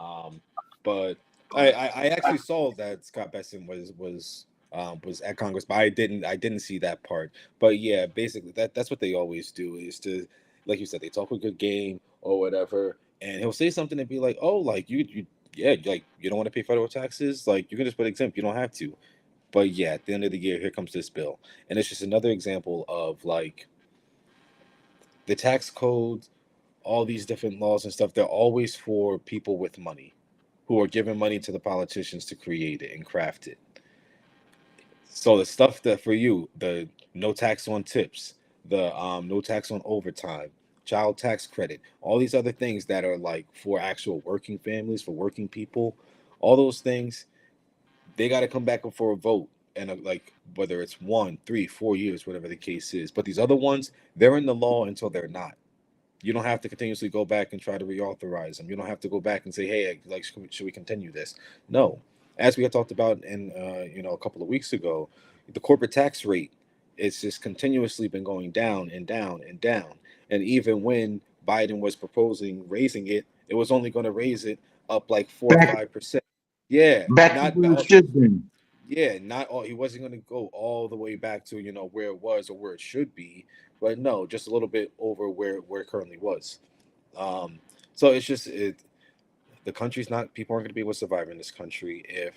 Um, but I actually saw that Scott Besson was at Congress, but I didn't see that part. But yeah, basically that's what they always do is to, like you said, they talk a good game or whatever, and he'll say something and be like, oh, like you yeah, like you don't want to pay federal taxes, like you can just put exempt, you don't have to. But yeah, at the end of the year, here comes this bill, and it's just another example of like the tax codes, all these different laws and stuff, they're always for people with money who are giving money to the politicians to create it and craft it. So the stuff that for you, the no tax on tips, the no tax on overtime, child tax credit, all these other things that are like for actual working families, for working people, all those things, they got to come back up for a vote. And like whether it's 1, 3, 4 years, whatever the case is. But these other ones, they're in the law until they're not. You don't have to continuously go back and try to reauthorize them. You don't have to go back and say, "Hey, like, should we continue this?" No, as we had talked about in a couple of weeks ago, the corporate tax rate it's just continuously been going down and down and down. And even when Biden was proposing raising it, it was only going to raise it up like 4 or 5%. Yeah, Back to not where it should be. yeah, not all. He wasn't going to go all the way back to where it was or where it should be, but no, just a little bit over where it currently was. Um, so it's just the country's not people aren't going to be able to survive in this country if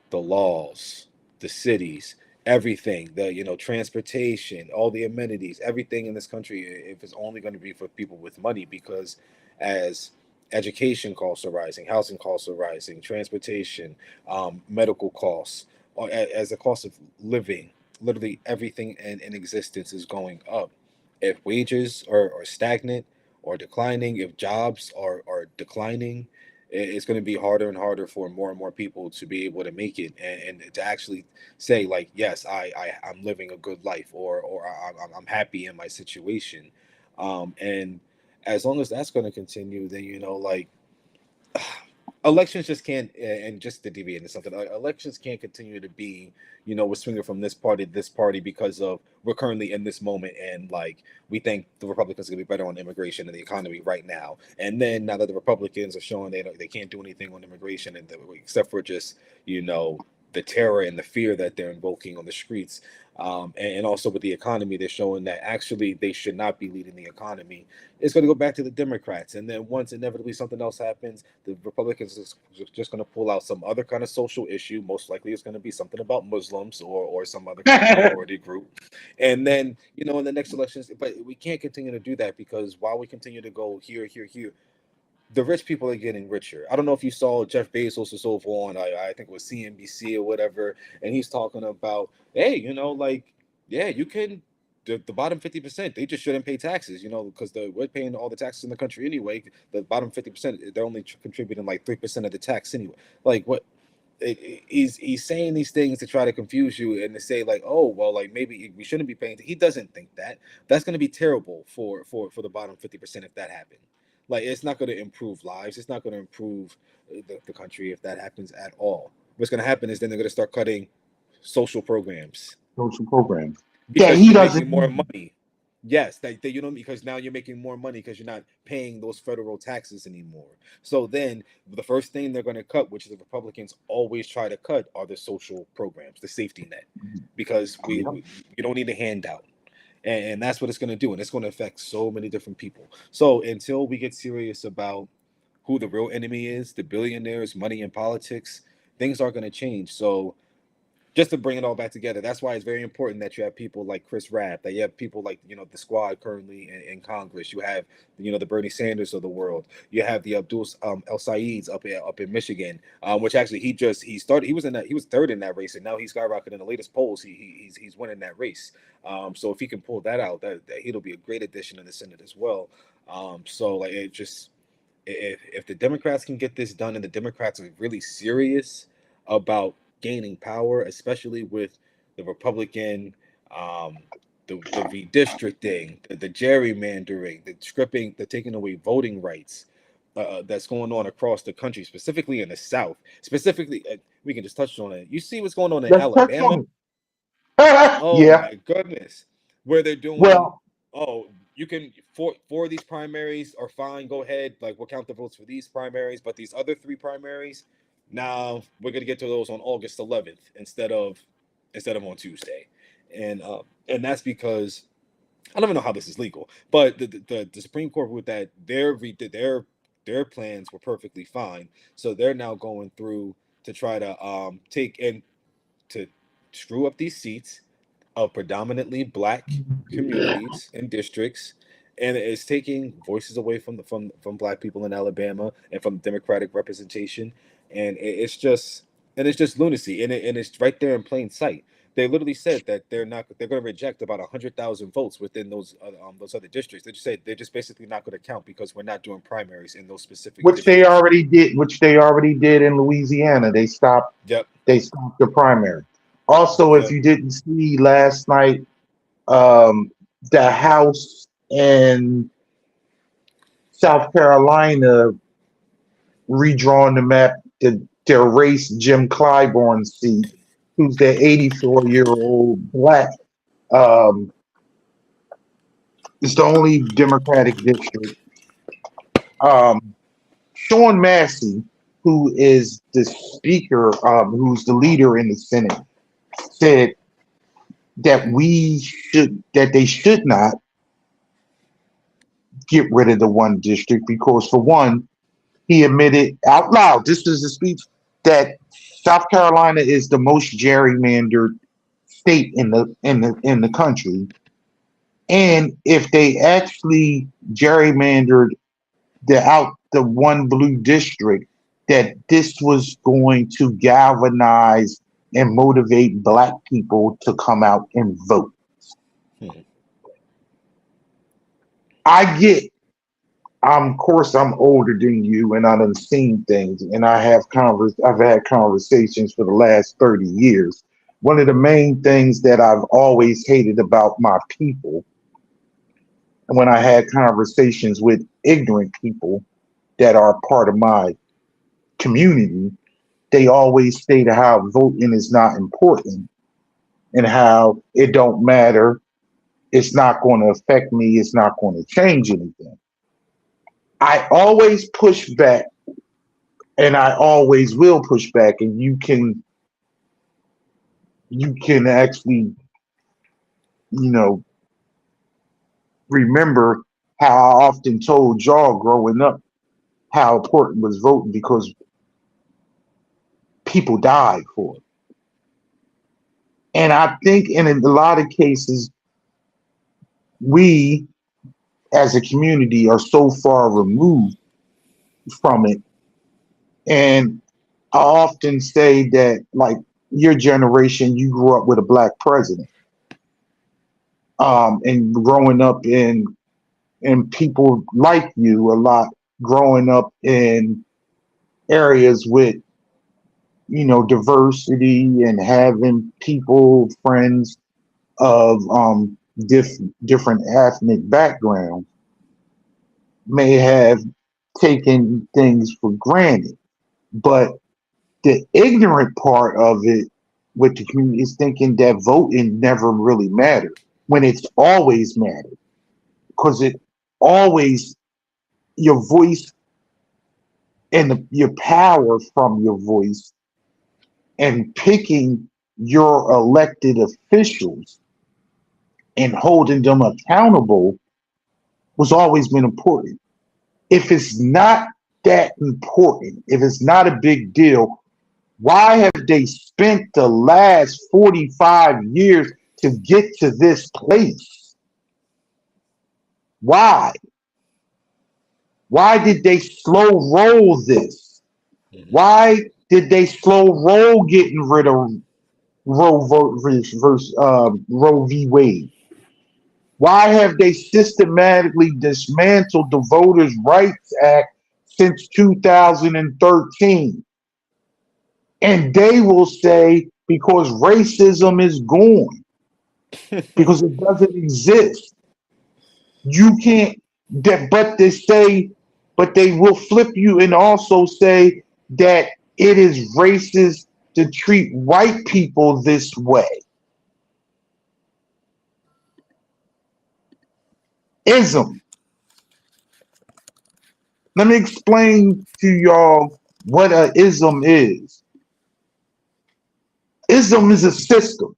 the laws, the cities, everything, the transportation, all the amenities, everything in this country, if it's only going to be for people with money, because as education costs are rising, housing costs are rising, transportation, medical costs, or as the cost of living, literally everything in existence is going up. If wages are stagnant or declining, if jobs are declining, it's going to be harder and harder for more and more people to be able to make it and to actually say like, yes, I'm living a good life or I'm happy in my situation. And as long as that's going to continue, then like elections just can't, and just to deviate into something, elections can't continue to be, we're swinging from this party to this party because of we're currently in this moment, and like we think the Republicans are going to be better on immigration and the economy right now, and then now that the Republicans are showing they can't do anything on immigration, and except for just you know the terror and the fear that they're invoking on the streets. And also with the economy, they're showing that actually they should not be leading the economy. It's going to go back to the Democrats. And then once inevitably something else happens, the Republicans is just going to pull out some other kind of social issue. Most likely it's going to be something about Muslims or some other kind of minority group. And then, in the next elections, but we can't continue to do that, because while we continue to go here, here, here, the rich people are getting richer. I don't know if you saw Jeff Bezos is over on, I think it was CNBC or whatever, and he's talking about, hey, like, yeah, you can, the bottom 50%, they just shouldn't pay taxes, because we're paying all the taxes in the country anyway. The bottom 50%, they're only contributing like 3% of the tax anyway. Like, what? He's saying these things to try to confuse you and to say like, oh well, like maybe we shouldn't be paying. He doesn't think that that's going to be terrible for the bottom 50% if that happened. Like, it's not going to improve lives. It's not going to improve the country if that happens at all. What's going to happen is then they're going to start cutting social programs that because he you're doesn't making more need. money. Yes, that because now you're making more money because you're not paying those federal taxes anymore. So then the first thing they're going to cut, which the Republicans always try to cut, are the social programs, the safety net, because Yep. we you don't need a handout. And that's what it's going to do, and it's going to affect so many different people. So until we get serious about who the real enemy is, the billionaires, money, and politics, things are going to change. So just to bring it all back together, that's why it's very important that you have people like Chris Rapp, that you have people like the squad currently in Congress. You have the Bernie Sanders of the world. You have the Abdul El Saeeds up in Michigan, which actually he was in that, he was third in that race, and now he's skyrocketing in the latest polls. He's winning that race. So if he can pull that out, that he'll be a great addition in the Senate as well. So like, it just, if the Democrats can get this done, and the Democrats are really serious about gaining power, especially with the Republican, um, the redistricting, the gerrymandering, the stripping, the taking away voting rights, that's going on across the country, specifically in the South. Specifically, we can just touch on it. You see what's going on in Let's touch Alabama? on it. Oh Yeah. my goodness, where they're doing, Well, oh, you can, for these primaries are fine, go ahead, like we'll count the votes for these primaries, but these other three primaries, now we're gonna get to those on August 11th instead of on Tuesday, and that's because I don't even know how this is legal, but the Supreme Court with that, their plans were perfectly fine, so they're now going through to try to take and to screw up these seats of predominantly black communities and districts, and it's taking voices away from black people in Alabama and from Democratic representation, and it's just lunacy, and it's right there in plain sight. They literally said that they're going to reject about 100,000 votes within those other districts. They just said they're just basically not going to count because we're not doing primaries in those specific districts. which they already did in Louisiana. Yep, They stopped the primary. Also, if yep. you didn't see last night, um, the House in South Carolina redrawing the map to erase Jim Clyburn's seat, who's the 84-year-old black. Um, it's the only Democratic district. Um, Sean Massey, who is the speaker, who's the leader in the Senate, said that they should not get rid of the one district because, for one, he admitted out loud, this is a speech, that South Carolina is the most gerrymandered state in the country, and if they actually gerrymandered the one blue district, that this was going to galvanize and motivate black people to come out and vote. Hmm. I get, of course, I'm older than you, and I've seen things, and I've had conversations for the last 30 years. One of the main things that I've always hated about my people, and when I had conversations with ignorant people that are part of my community, they always state how voting is not important and how it don't matter. It's not going to affect me. It's not going to change anything. I always push back, and I always will push back. And you can you can actually, you know, remember how I often told y'all growing up how important was voting because people died for it. And I think in a lot of cases, we as a community are so far removed from it. And I often say that, like, your generation, you grew up with a black president. And growing up in people like you a lot, growing up in areas with, diversity and having people, friends of different ethnic backgrounds may have taken things for granted. But the ignorant part of it with the community is thinking that voting never really mattered when it's always mattered because it always, your voice and your power from your voice and picking your elected officials and holding them accountable was always been important. If it's not that important, if it's not a big deal, why have they spent the last 45 years to get to this place? Why? Why did they slow roll this? Mhm. Why did they slow roll getting rid of Roe v. Wade? Why have they systematically dismantled the Voters' Rights Act since 2013? And they will say because racism is gone, because it doesn't exist. You can't that but they will flip you and also say that it is racist to treat white people this way. Ism. Let me explain to y'all what a ism is. Ism is a system.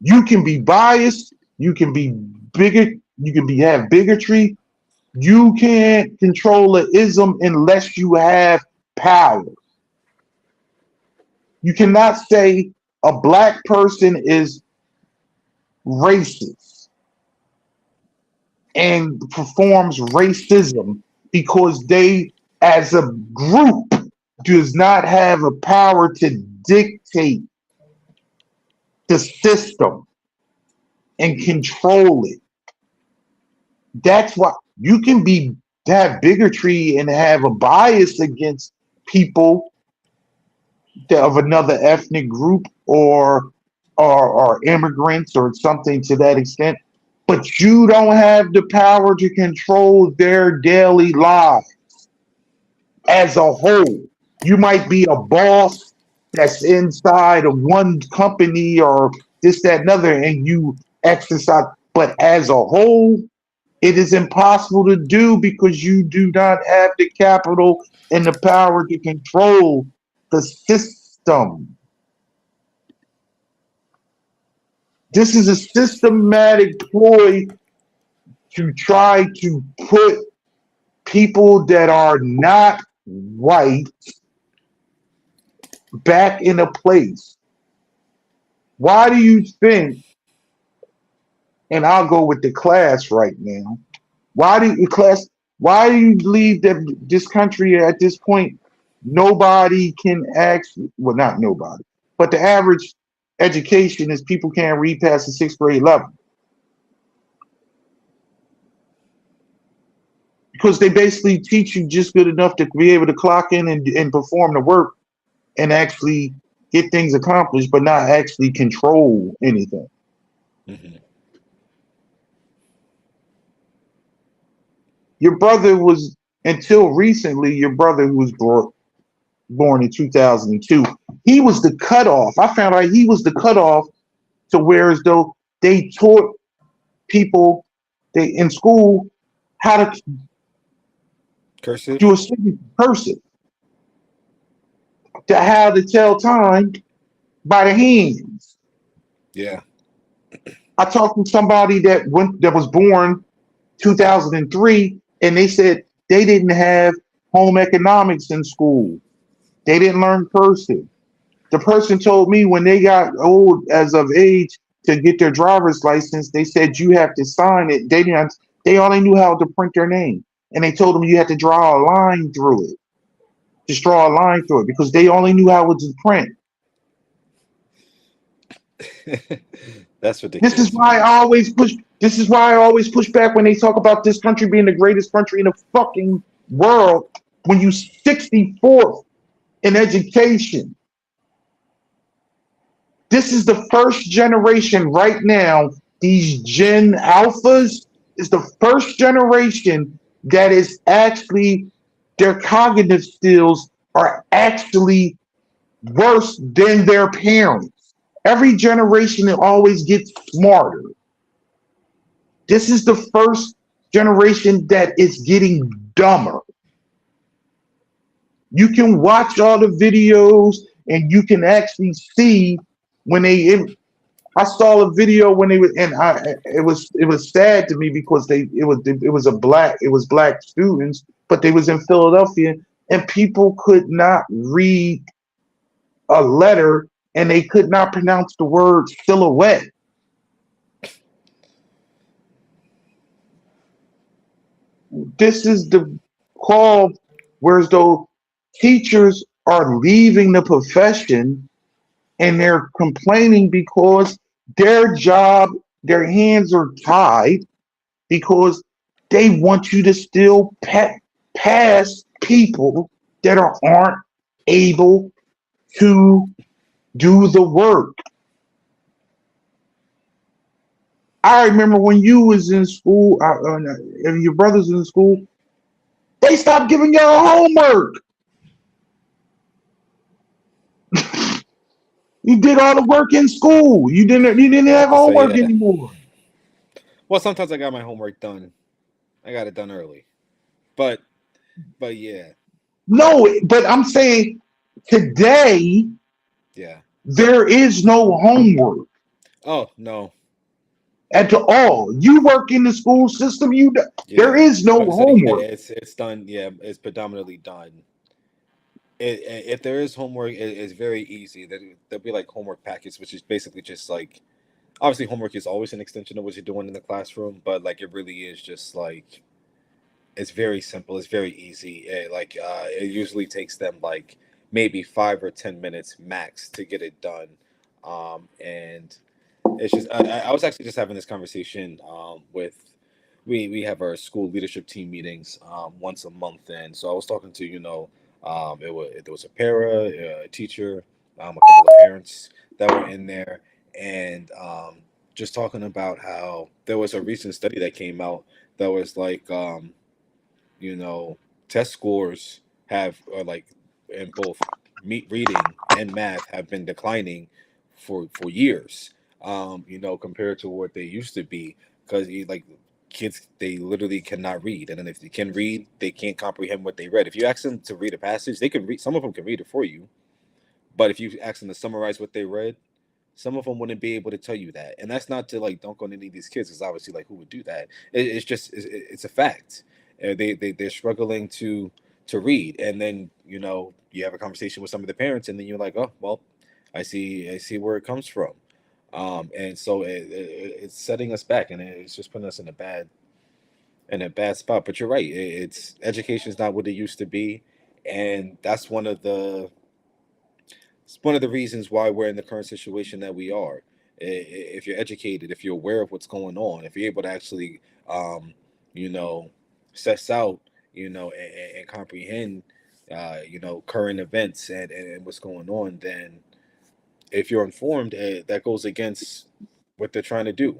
You can be biased, you can be bigot, you can be have bigotry. You can't control an ism unless you have power. You cannot say a black person is racist and performs racism because they, as a group, does not have a power to dictate the system and control it. That's why you can be have bigotry and have a bias against people of another ethnic group or immigrants or something to that extent, but you don't have the power to control their daily lives as a whole. You might be a boss that's inside of one company or this, that, another, and you exercise, but as a whole, it is impossible to do because you do not have the capital and the power to control the system. This is a systematic ploy to try to put people that are not white back in a place. Why do you think, and I'll go with the class right now, why do you believe that this country at this point, nobody can actually, well, not nobody, but the average education is people can't read past the sixth grade level? Because they basically teach you just good enough to be able to clock in and perform the work and actually get things accomplished, but not actually control anything. Mhm. Your brother was, until recently, your brother who was born in 2002, he was the cutoff. I found out he was the cutoff to where as though they taught people they in school how to Cursive. do a signature cursive, to how to tell time by the hands. Yeah. I talked to somebody that was born 2003, and they said they didn't have home economics in school. They didn't learn cursive. The person told me when they got old as of age to get their driver's license, they said you have to sign it. They didn't. They only knew how to print their name, and they told them you had to draw a line through it. Just draw a line through it because they only knew how to print. That's This is ridiculous. why I always push. This is why I always push back when they talk about this country being the greatest country in the fucking world. When you 64th in education, this is the first generation right now. These Gen Alphas is the first generation that is actually their cognitive skills are actually worse than their parents. Every generation always gets smarter. This is the first generation that is getting dumber. You can watch all the videos and you can actually see when I saw a video when they were, and it was sad to me because it was black students, but they was in Philadelphia and people could not read a letter and they could not pronounce the word silhouette. This is the call, whereas though teachers are leaving the profession and they're complaining because their job, their hands are tied because they want you to still pass people that aren't able to do the work. I remember when you was in school, and your brothers in school, they stopped giving y'all homework. You did all the work in school. You didn't have So homework yeah. anymore. Well, sometimes I got my homework done. I got it done early. But yeah. No, but I'm saying today Yeah. there is no homework Oh, no. at all. You work in the school system, there Yeah. is no So yeah, homework. it's done. Yeah, it's predominantly done. If there is homework, it's very easy. There'll be like homework packets, which is basically just like obviously homework is always an extension of what you're doing in the classroom, but like it really is just like it's very simple. It's very easy. It usually takes them like maybe 5 or 10 minutes max to get it done. And it's just I was actually just having this conversation with we have our school leadership team meetings once a month, and so I was talking to there was a para, a teacher, a couple of parents that were in there, and just talking about how there was a recent study that came out that was like you know, test scores have like in both reading and math have been declining for years. Compared to what they used to be, because like kids they literally cannot read, and then if they can read, they can't comprehend what they read. If you ask them to read a passage, they can read. Some of them can read it for you, but if you ask them to summarize what they read, some of them wouldn't be able to tell you that. And that's not to like dunk on any of these kids, because obviously, like, who would do that? It's just it's a fact. They're struggling to read, and then you have a conversation with some of the parents, and then you're like, oh well, I see where it comes from, and so it's setting us back, and it's just putting us in a bad spot. But you're right, it's education is not what it used to be, and that's it's one of the reasons why we're in the current situation that we are. If you're educated, if you're aware of what's going on, if you're able to actually, you know, suss out, and comprehend, current events and what's going on, then if you're informed, that goes against what they're trying to do.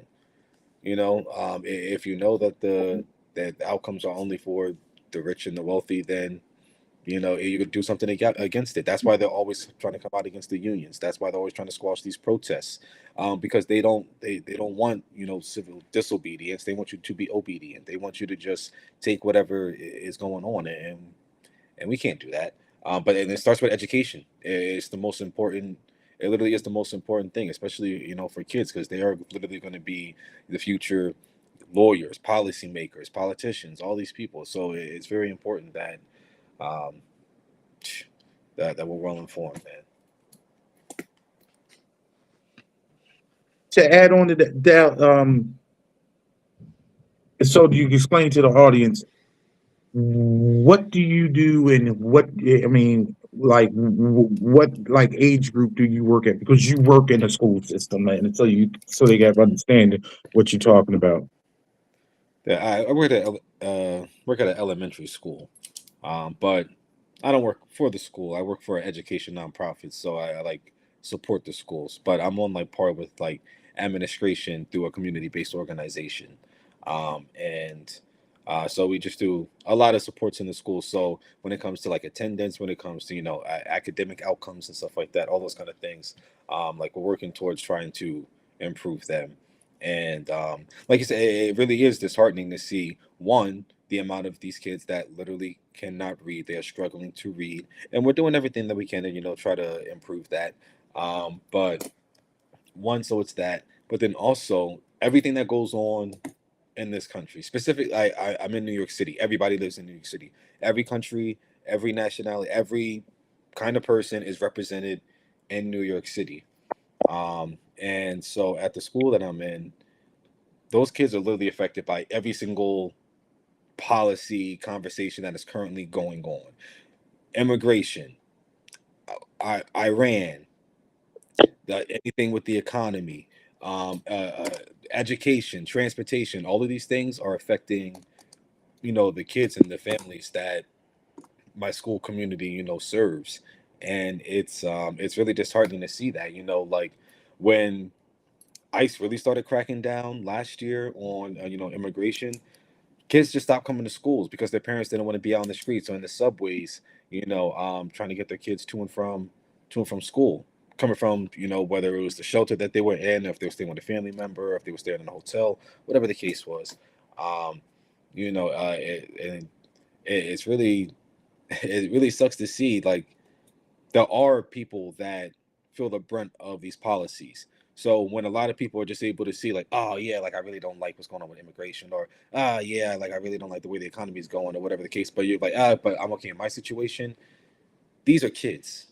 If you know that the outcomes are only for the rich and the wealthy, then you could do something against it. That's why they're always trying to come out against the unions. That's why they're always trying to squash these protests, because they don't want civil disobedience. They want you to be obedient. They want you to just take whatever is going on, and we can't do that. But and it starts with education. It's the most important. It literally is the most important thing, especially for kids, because they are literally going to be the future lawyers, policymakers, politicians, all these people. So it's very important that um, that we're well informed, man. To add on to that, so you can explain to the audience what do you do and what I mean, like what like age group do you work at? Because you work in the school system, and so they got understanding what you're talking about. Yeah, I work at an elementary school, but I don't work for the school. I work for an education nonprofit, so I like support the schools. But I'm on like part with like administration through a community-based organization, and so we just do a lot of supports in the school. So when it comes to like attendance, when it comes to academic outcomes and stuff like that, all those kind of things, like we're working towards trying to improve them. And like you said, it really is disheartening to see one, the amount of these kids that literally cannot read. They are struggling to read, and we're doing everything that we can to try to improve that. But one, so it's that, but then also everything that goes on in this country. Specifically, I'm in New York City. Everybody lives in New York City. Every country, every nationality, every kind of person is represented in New York City. And so at the school that I'm in, those kids are literally affected by every single policy conversation that is currently going on. Immigration, Iran, anything with the economy, education, transportation, all of these things are affecting, the kids and the families that my school community, serves. And it's really disheartening to see that, like when ICE really started cracking down last year on, immigration, kids just stopped coming to schools because their parents didn't want to be out on the streets or in the subways, trying to get their kids to and from school. Coming from, whether it was the shelter that they were in, if they were staying with a family member, or if they were staying in a hotel, whatever the case was. Um, it's really it really sucks to see, like, there are people that feel the brunt of these policies. So when a lot of people are just able to see, like, oh yeah, like I really don't like what's going on with immigration, or yeah, like I really don't like the way the economy is going, or whatever the case. But you're like, but I'm okay in my situation. These are kids.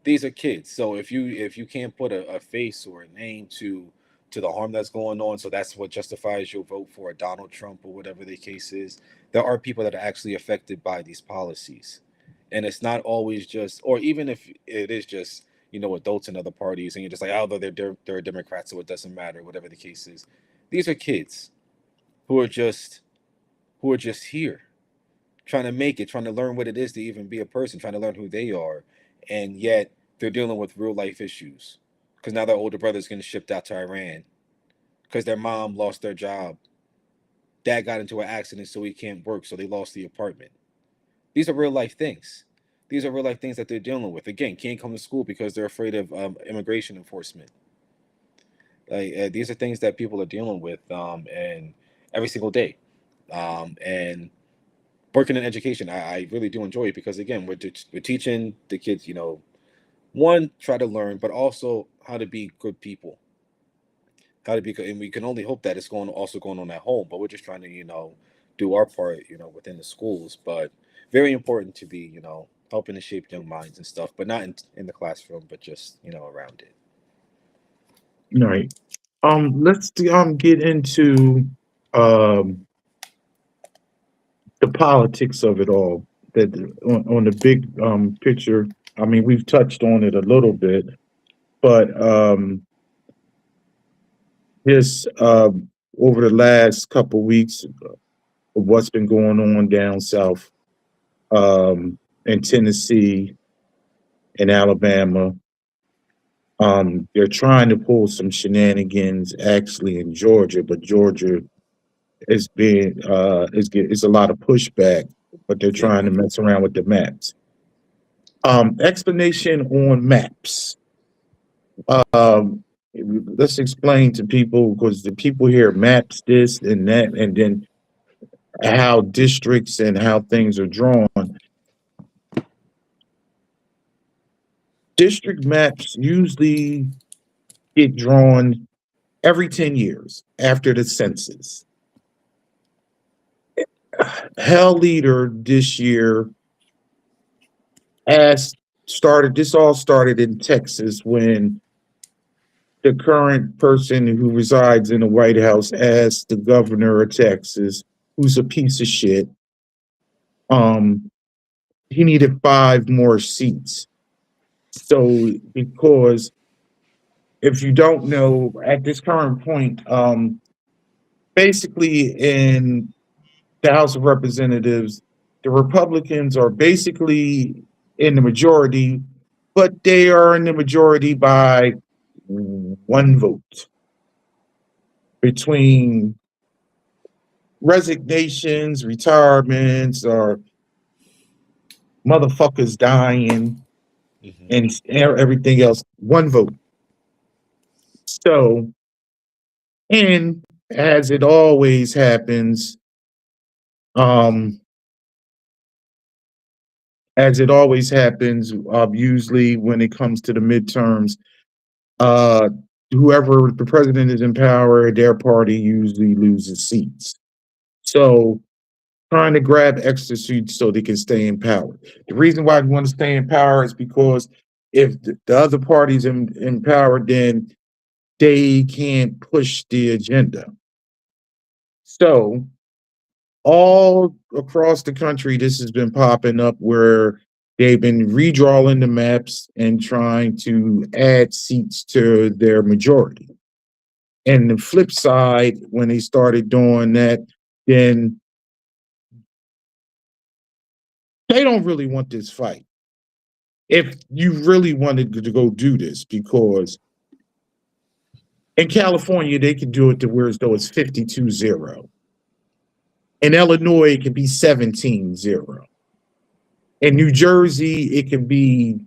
These are kids. So if you can't put a face or a name to the harm that's going on, so that's what justifies your vote for a Donald Trump or whatever the case is. There are people that are actually affected by these policies, and it's not always just, or even if it is just adults in other parties, and you're just like, oh, they're Democrats, so it doesn't matter, whatever the case is. These are kids who are just here trying to make it, trying to learn what it is to even be a person, trying to learn who they are, and yet they're dealing with real life issues because now their older brother's getting shipped out to Iran because their mom lost their job. Dad got into an accident, so he can't work, so they lost the apartment. These are real life things. These are real life things that they're dealing with. Again, can't come to school because they're afraid of immigration enforcement. Like, these are things that people are dealing with, and every single day. And working in education, I really do enjoy it because again, we're teaching the kids, one, try to learn, but also how to be good people, how to be good, and we can only hope that it's going on at home. But we're just trying to, do our part, within the schools. But very important to be, helping to shape young minds and stuff, but not in the classroom, but just around it. All right. Let's get into um the politics of it all. That on the big picture. I mean, we've touched on it a little bit, but just over the last couple weeks of what's been going on down south, in Tennessee and Alabama. They're trying to pull some shenanigans actually in Georgia, but Georgia is being is a lot of pushback, but they're Yeah. trying to mess around with the maps. Explanation on maps. Um, let's explain to people because the people hear maps this and that, and then how districts and how things are drawn. District maps usually get drawn every 10 years after the census. Hell Leader this year this all started in Texas when the current person who resides in the White House asked the governor of Texas, who's a piece of shit, he needed 5 more seats. So, because if you don't know, at this current point, basically in the House of Representatives, the Republicans are basically in the majority, but they are in the majority by 1 vote between resignations, retirements, or motherfuckers dying and everything else. 1 vote. So, and as it always happens, usually when it comes to the midterms, whoever the president is in power, their party usually loses seats. So trying to grab extra seats so they can stay in power. The reason why we want to stay in power is because if the other party's in power, then they can't push the agenda. So all across the country, this has been popping up where they've been redrawing the maps and trying to add seats to their majority. And the flip side, when they started doing that, then they don't really want this fight. If you really wanted to go do this, because in California, they can do it to where as though it's 52-0. In Illinois, it can be 17-0. In New Jersey, it can be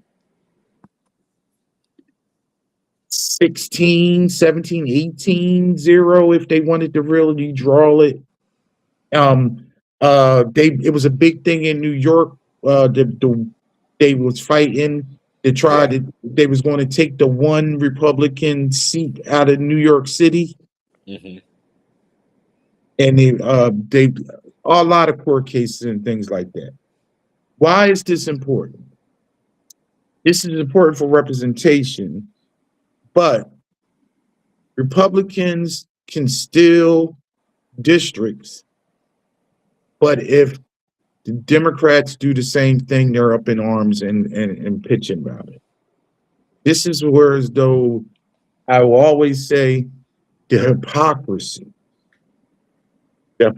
16, 17, 18-0 if they wanted to really draw it. It was a big thing in New York. They was fighting to try to. They was going to take the 1 Republican seat out of New York City, and they a lot of court cases and things like that. Why is this important? This is important for representation, but Republicans can steal districts, but if the Democrats do the same thing, they're up in arms and pitching about it. This is where, as though I will always say, the hypocrisy of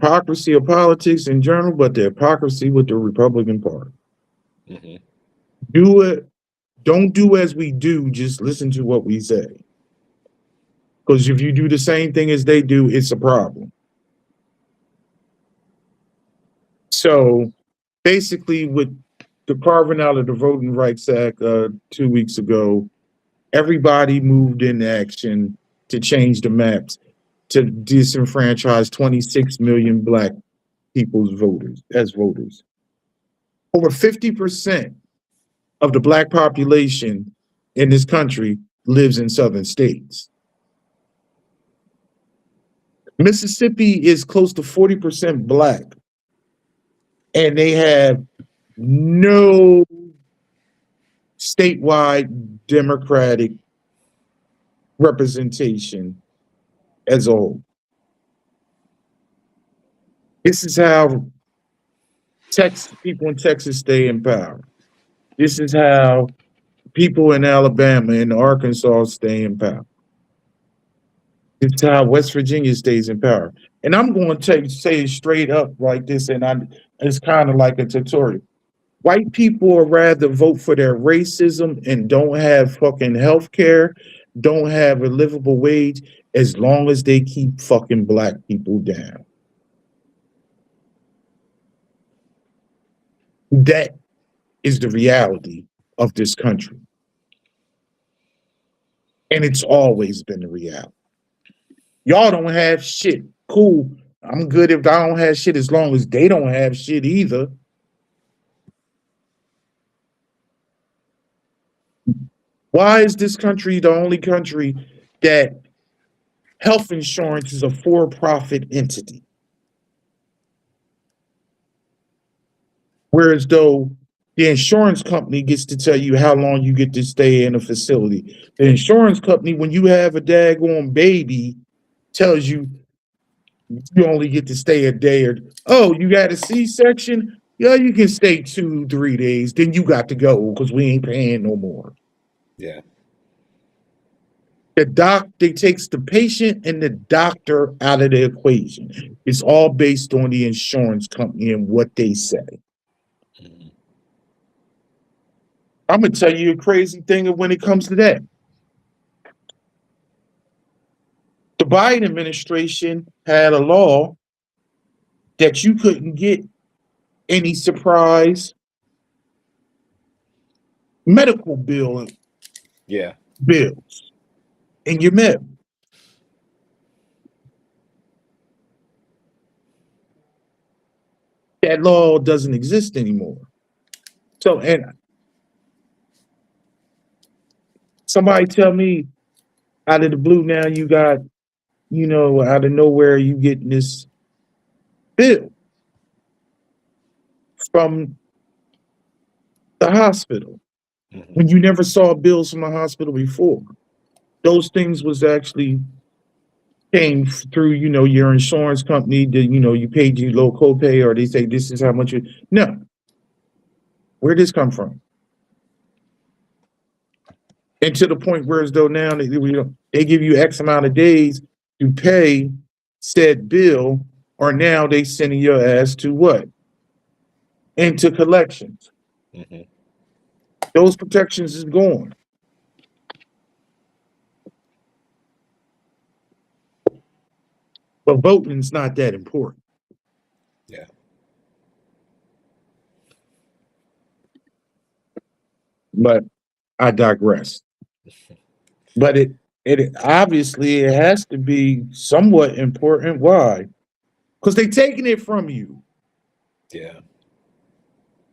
politics in general, but the hypocrisy with the Republican Party. Don't do as we do, just listen to what we say. Because if you do the same thing as they do, it's a problem. So basically, with the carving out of the Voting Rights Act 2 weeks ago, everybody moved in action to change the maps to disenfranchise 26 million Black people's voters as voters. Over 50% of the Black population in this country lives in southern states. Mississippi is close to 40% Black, and they have no statewide Democratic representation as a whole. This is how people in Texas stay in power. This is how people in Alabama and Arkansas stay in power. This is how West Virginia stays in power. And I'm going to say it straight up like this, and it's kind of like a tutorial. White people would rather vote for their racism and don't have fucking health care, don't have a livable wage, as long as they keep fucking Black people down. That is the reality of this country. And it's always been the reality. Y'all don't have shit. Cool. I'm good if I don't have shit, as long as they don't have shit either. Why is this country the only country that health insurance is a for-profit entity? Whereas though the insurance company gets to tell you how long you get to stay in a facility. The insurance company, when you have a daggone baby, tells you you only get to stay a day or oh, you got a C-section? Yeah, you can stay 2, 3 days. Then you got to go because we ain't paying no more. Yeah. They takes the patient and the doctor out of the equation. It's all based on the insurance company and what they say. Mhm. I'm gonna tell you a crazy thing when it comes to that. The Biden administration had a law that you couldn't get any surprise medical Yeah. bills in your mail. That law doesn't exist anymore. So, and somebody tell me out of the blue now you got, out of nowhere you getting this bill from the hospital Hmm. when you never saw bills from the hospital before. Those things was actually came through, your insurance company that, you paid your low copay or they say this is how much you, no, where did this come from? And to the point where as though now they give you X amount of days to pay said bill, or now they sending your ass to what? Into collections. Hmm. Those protections is gone. But voting's not that important. Yeah. But I digress. But it obviously it has to be somewhat important. Why? Because they taking it from you. Yeah.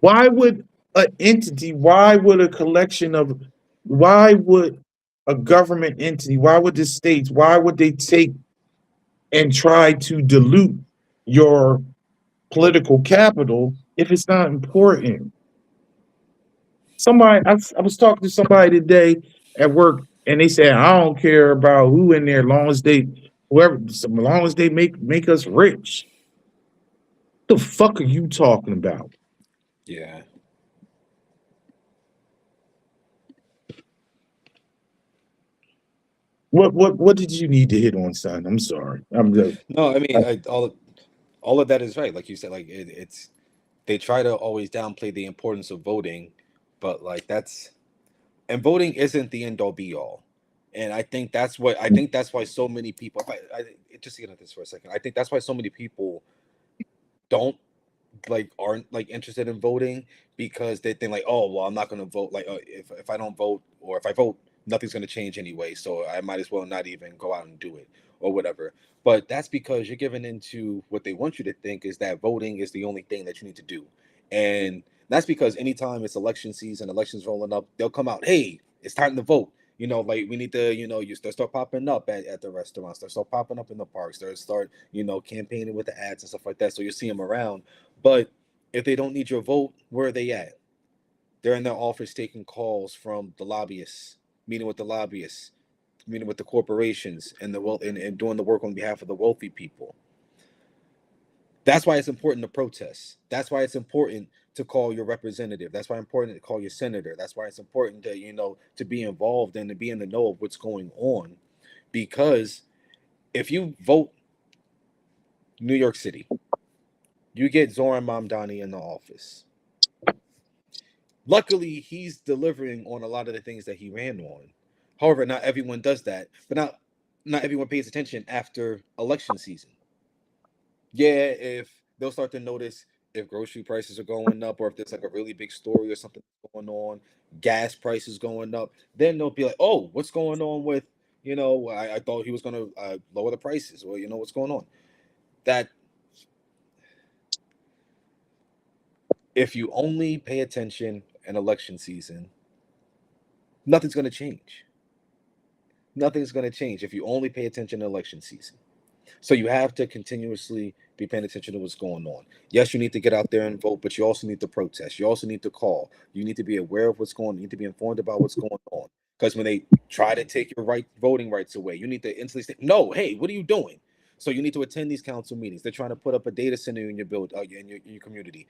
Why would an entity, why would a collection of, why would a government entity, why would the states, why would they take and try to dilute your political capital if it's not important? I was talking to somebody today at work, and they said, I don't care about who in there, long as they make us rich. What the fuck are you talking about? Yeah. What did you need to hit on, son? I'm sorry. I'm just, No, I mean, all of that is right. Like you said, like it's they try to always downplay the importance of voting, but like that's and voting isn't the end all be all. And I think that's why so many people. Just to get at this for a second, I think that's why so many people don't aren't like interested in voting because they think like, oh well, I'm not going to vote. Like if I don't vote or if I vote, nothing's going to change anyway, so I might as well not even go out and do it or whatever. But that's because you're giving into what they want you to think is that voting is the only thing that you need to do, and that's because anytime it's election season, elections rolling up, they'll come out, hey, it's time to vote. Like we need to, you start popping up at the restaurants, they start popping up in the parks, they start, campaigning with the ads and stuff like that. So you see them around, but if they don't need your vote, where are they at? They're in their office taking calls from the lobbyists, meeting with the lobbyists, meeting with the corporations, and and doing the work on behalf of the wealthy people. That's why it's important to protest. That's why it's important to call your representative. That's why it's important to call your senator. That's why it's important to to be involved and to be in the know of what's going on. Because if you vote New York City, you get Zoran Mamdani in the office. Luckily, he's delivering on a lot of the things that he ran on. However, not everyone does that, but not everyone pays attention after election season. Yeah, if they'll start to notice if grocery prices are going up or if there's like a really big story or something going on, gas prices going up, then they'll be like, "Oh, what's going on with I thought he was going to lower the prices, or what's going on." That if you only pay attention in election season, Nothing's going to change. Nothing's going to change if you only pay attention to election season. So you have to continuously be paying attention to what's going on. Yes, you need to get out there and vote, but you also need to protest. You also need to call. You need to be aware of what's going on. You need to be informed about what's going on. Because when they try to take your voting rights away, you need to instantly say, no, hey, what are you doing? So you need to attend these council meetings. They're trying to put up a data center in your in your community.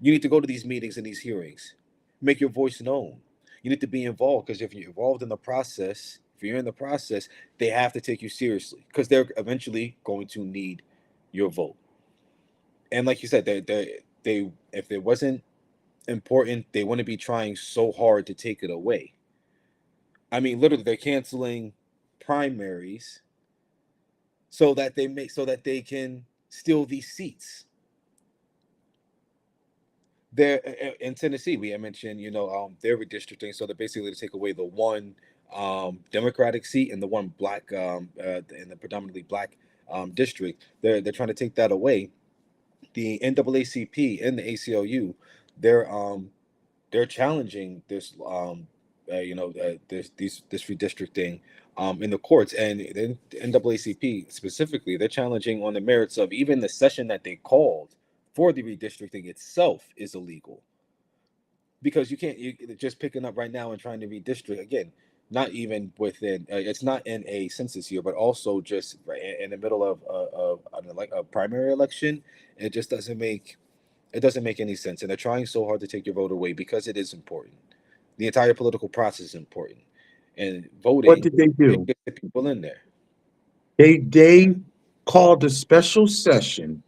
You need to go to these meetings and these hearings. Make your voice known. You need to be involved, because if you're involved in the process, if you're in the process, they have to take you seriously, because they're eventually going to need your vote. And like you said, they if it wasn't important, they wouldn't be trying so hard to take it away. I mean, literally, they're canceling primaries so that they can steal these seats. There in Tennessee, we had mentioned, they're redistricting, so they're basically to take away the one Democratic seat and the one black in the predominantly black district. They're trying to take that away. The NAACP and the ACLU, they're challenging this this redistricting in the courts, and the NAACP specifically, they're challenging on the merits of even the session that they called for the redistricting itself is illegal, because you just picking up right now and trying to redistrict again, not even within it's not in a census year, but also just in the middle of a primary election. It just doesn't make any sense, and they're trying so hard to take your vote away because it is important. The entire political process is important, and voting. What did they do? Get the people in there. They called a special session.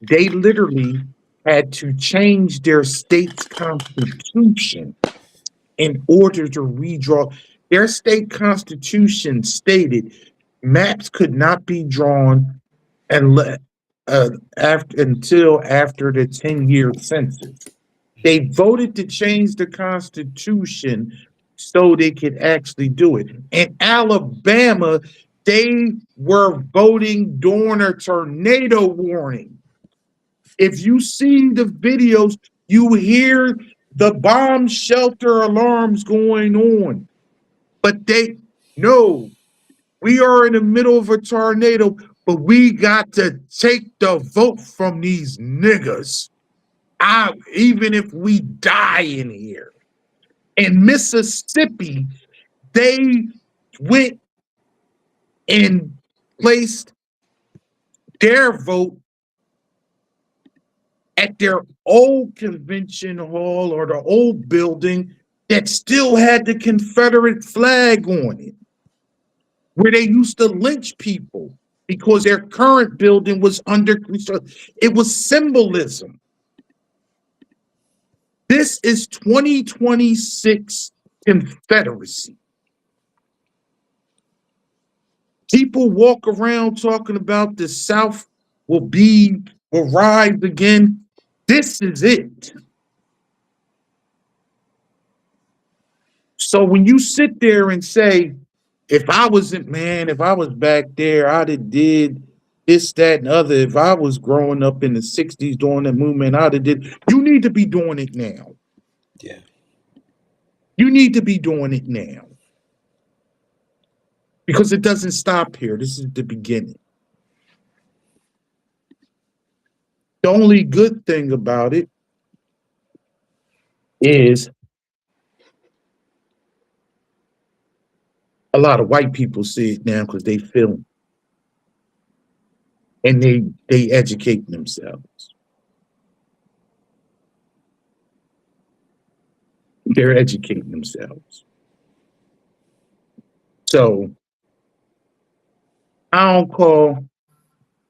They literally had to change their state's constitution in order to redraw. Their state constitution stated maps could not be drawn until after the 10-year census. They voted to change the constitution so they could actually do it. In Alabama, they were voting during a tornado warning. If you see the videos, you hear the bomb shelter alarms going on. But no, we are in the middle of a tornado, but we got to take the vote from these niggas, even if we die in here. In Mississippi, they went and placed their vote at their old convention hall or the old building that still had the Confederate flag on it, where they used to lynch people because their current building was under construction. It was symbolism. This is 2026 Confederacy. People walk around talking about the South will rise again. This is it. So when you sit there and say, if I was back there, I'd have did this, that, and other. If I was growing up in the 60s during the movement, I'd have did. You need to be doing it now. Yeah. You need to be doing it now. Because it doesn't stop here. This is the beginning. The only good thing about it is a lot of white people see it now because they feel it. And they educate themselves. They're educating themselves. So I don't call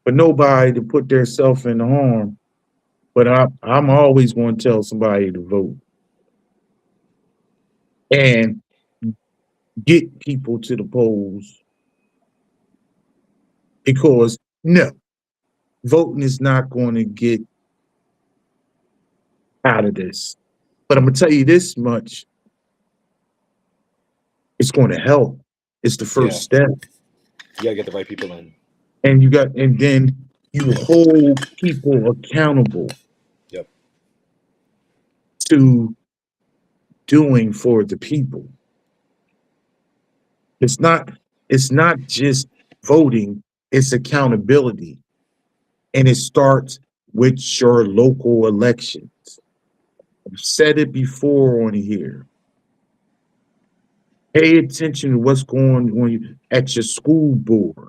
for nobody to put themselves in harm, but I'm always going to tell somebody to vote and get people to the polls, because no, voting is not going to get out of this. But I'm going to tell you this much. It's going to help. It's the first step. You gotta get the right people in. And then you hold people accountable. Yep. To doing for the people. It's not just voting, it's accountability. And it starts with your local elections. I've said it before on here. Pay attention to what's going on at your school board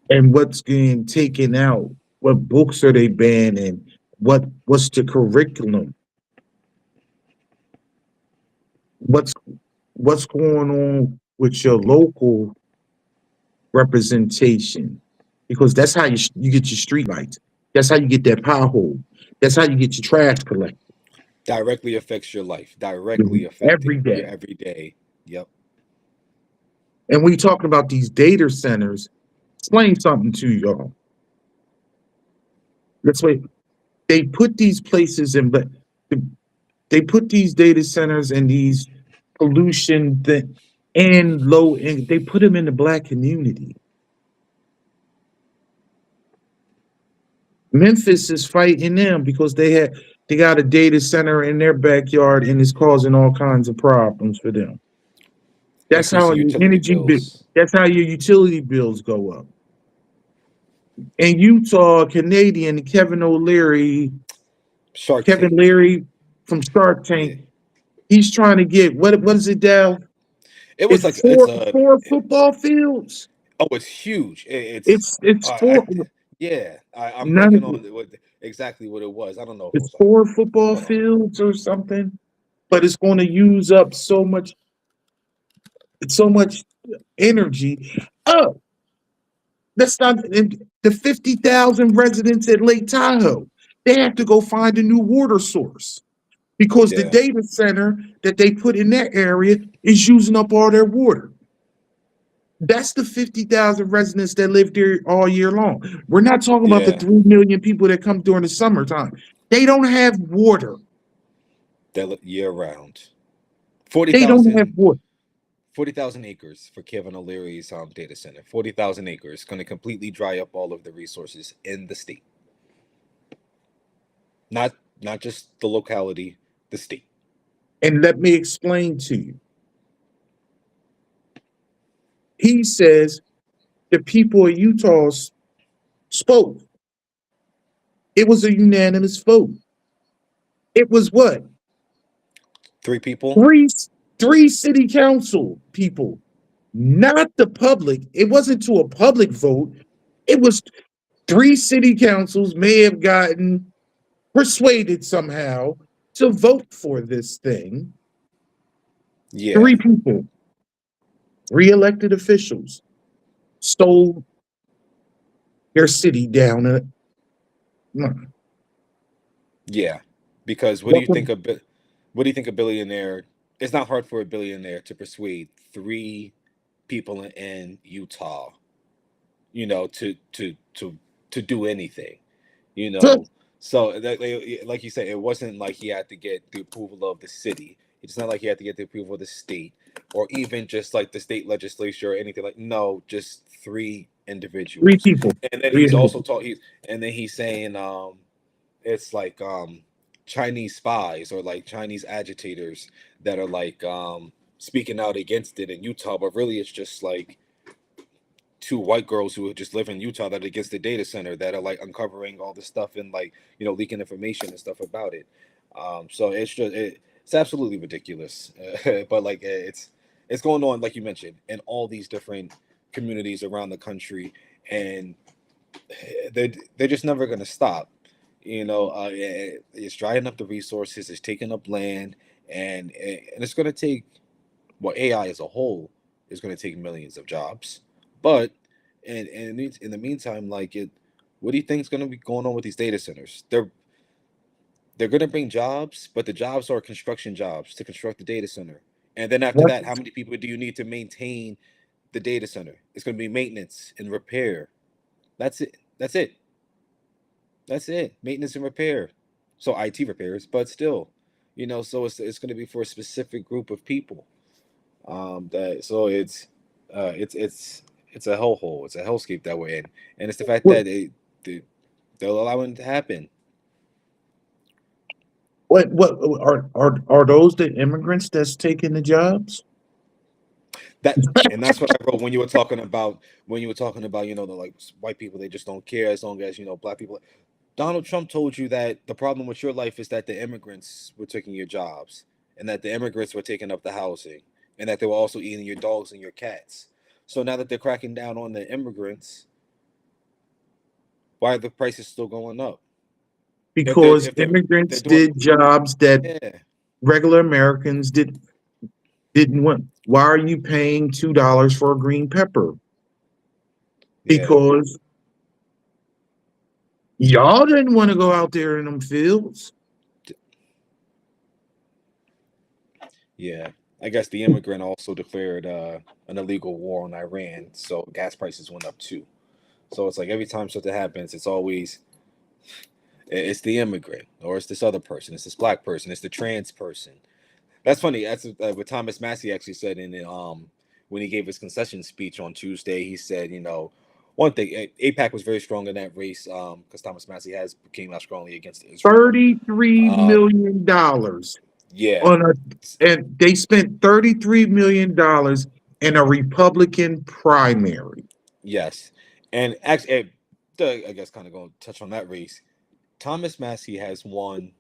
and what's getting taken out. What books are they banning? What's the curriculum? What's going on with your local representation? Because that's how you get your street lights. That's how you get that pothole. That's how you get your trash collected Directly affects your life. Directly every affecting your day. everyday. Yep. And we talking about these data centers. Explain something to y'all. Let's wait. They put these places in, but they put these data centers and these pollution and low end. They put them in the Black community. Memphis is fighting them because they got a data center in their backyard and it's causing all kinds of problems for them. That's how Increasing your utility bills. that's how your utility bills go up. In Utah, Canadian Kevin O'Leary, Shark Kevin Tank. Leary from Shark Yeah. Tank, he's trying to get what is it, Dal? It was like It's it's a four football fields. oh, it's huge. It's four Yeah, I'm none blanking of it. on exactly what it was. I don't know if it It's was like, four football hold on. fields or something, but it's going to use up so much energy. Oh, that's not the 50,000 residents at Lake Tahoe. They have to go find a new water source because the Yeah, data center that they put in that area is using up all their water. That's the 50,000 residents that live there all year long. We're not talking about the yeah, 3 million people that come during the summertime. They don't have water. that year round. They don't have water. 40,000 acres for Kevin O'Leary's data center. 40,000 acres going to completely dry up all of the resources in the state. Not just the locality, the state. And let me explain to you. He says the people of Utah spoke. It was a unanimous vote. It was what? 3 people. Three city council people, not the public. It wasn't to a public vote. It was 3 city councils may have gotten persuaded somehow to vote for this thing. Yeah. 3 people, 3 elected officials stole their city down. Yeah. Because what do you think a billionaire? It's not hard for a billionaire to persuade 3 people in Utah, to do anything, So like you said, it wasn't like he had to get the approval of the city. It's not like he had to get the approval of the state, or even just like the state legislature or anything like. No, just 3 3 individuals. people. And then 3 he's individuals. also taught. And then he's saying, it's like Chinese spies or like Chinese agitators that are like speaking out against it in Utah, but really it's just like 2 white girls who just live in Utah that are against the data center that are like uncovering all this stuff and like leaking information and stuff about it. So it's absolutely ridiculous, but like it's going on like you mentioned in all these different communities around the country, and they're just never going to stop. It's drying up the resources, it's taking up land, and it's going to take, well, AI as a whole is going to take millions of jobs. But in the meantime, like what do you think is going to be going on with these data centers? They're going to bring jobs, but the jobs are construction jobs to construct the data center. And then after that, how many people do you need to maintain the data center? It's going to be maintenance and repair. That's it. That's it. That's it. Maintenance and repair. So IT repairs, but still, so it's going to be for a specific group of people. That so it's a hellhole. It's a hellscape that we're in, and it's the fact Well, that they're allowing it to happen. What are those the immigrants that's taking the jobs? And that's what I wrote when you were talking about the like white people, they just don't care as long as black people. Donald Trump told you that the problem with your life is that the immigrants were taking your jobs, and that the immigrants were taking up the housing, and that they were also eating your dogs and your cats. So now that they're cracking down on the immigrants, why are the prices still going up? Because If they're immigrants doing did jobs that yeah regular Americans didn't want. Why are you paying $2 for a green pepper? yeah Because y'all didn't want to go out there in them fields. yeah. I guess the immigrant also declared an illegal war on Iran, so gas prices went up too. So it's like every time something happens, it's the immigrant, or it's this other person, it's this black person, it's the trans person. That's funny. That's what Thomas Massey actually said when he gave his concession speech on Tuesday. He said, one thing, APAC was very strong in that race because Thomas Massey came out strongly against Israel. $33 million Yeah, on a, and they spent $33 million in a Republican primary. yes, and actually, I guess kind of going to touch on that race. Thomas Massey has won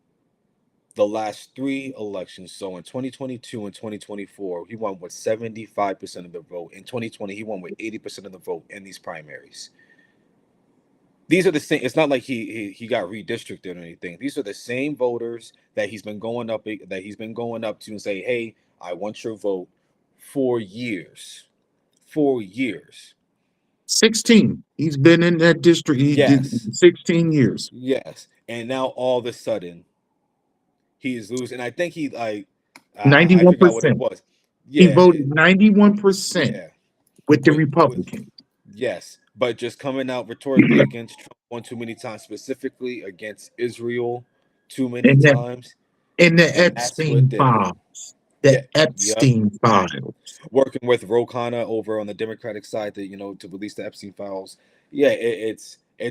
the last three elections. So in 2022 and 2024, he won with 75% of the vote. In 2020, he won with 80% of the vote in these primaries. These are the same. It's not like he got redistricted or anything. These are the same voters that he's been going up to and say, "Hey, I want your vote," for years. 4 years. 16. He's been in that district. He Yes. did 16 years. Yes. And now all of a sudden he is losing. I think I forgot what it 91%. was. He Yeah. voted 91% Yeah. with the With Republicans. yes, but just coming out rhetorically against Trump one too many times, specifically against Israel too many And the, times, and the and that's what Epstein did it. files. Yeah, The yep. Epstein file. Working with Ro Khanna over on the Democratic side to release the Epstein files. Yeah, it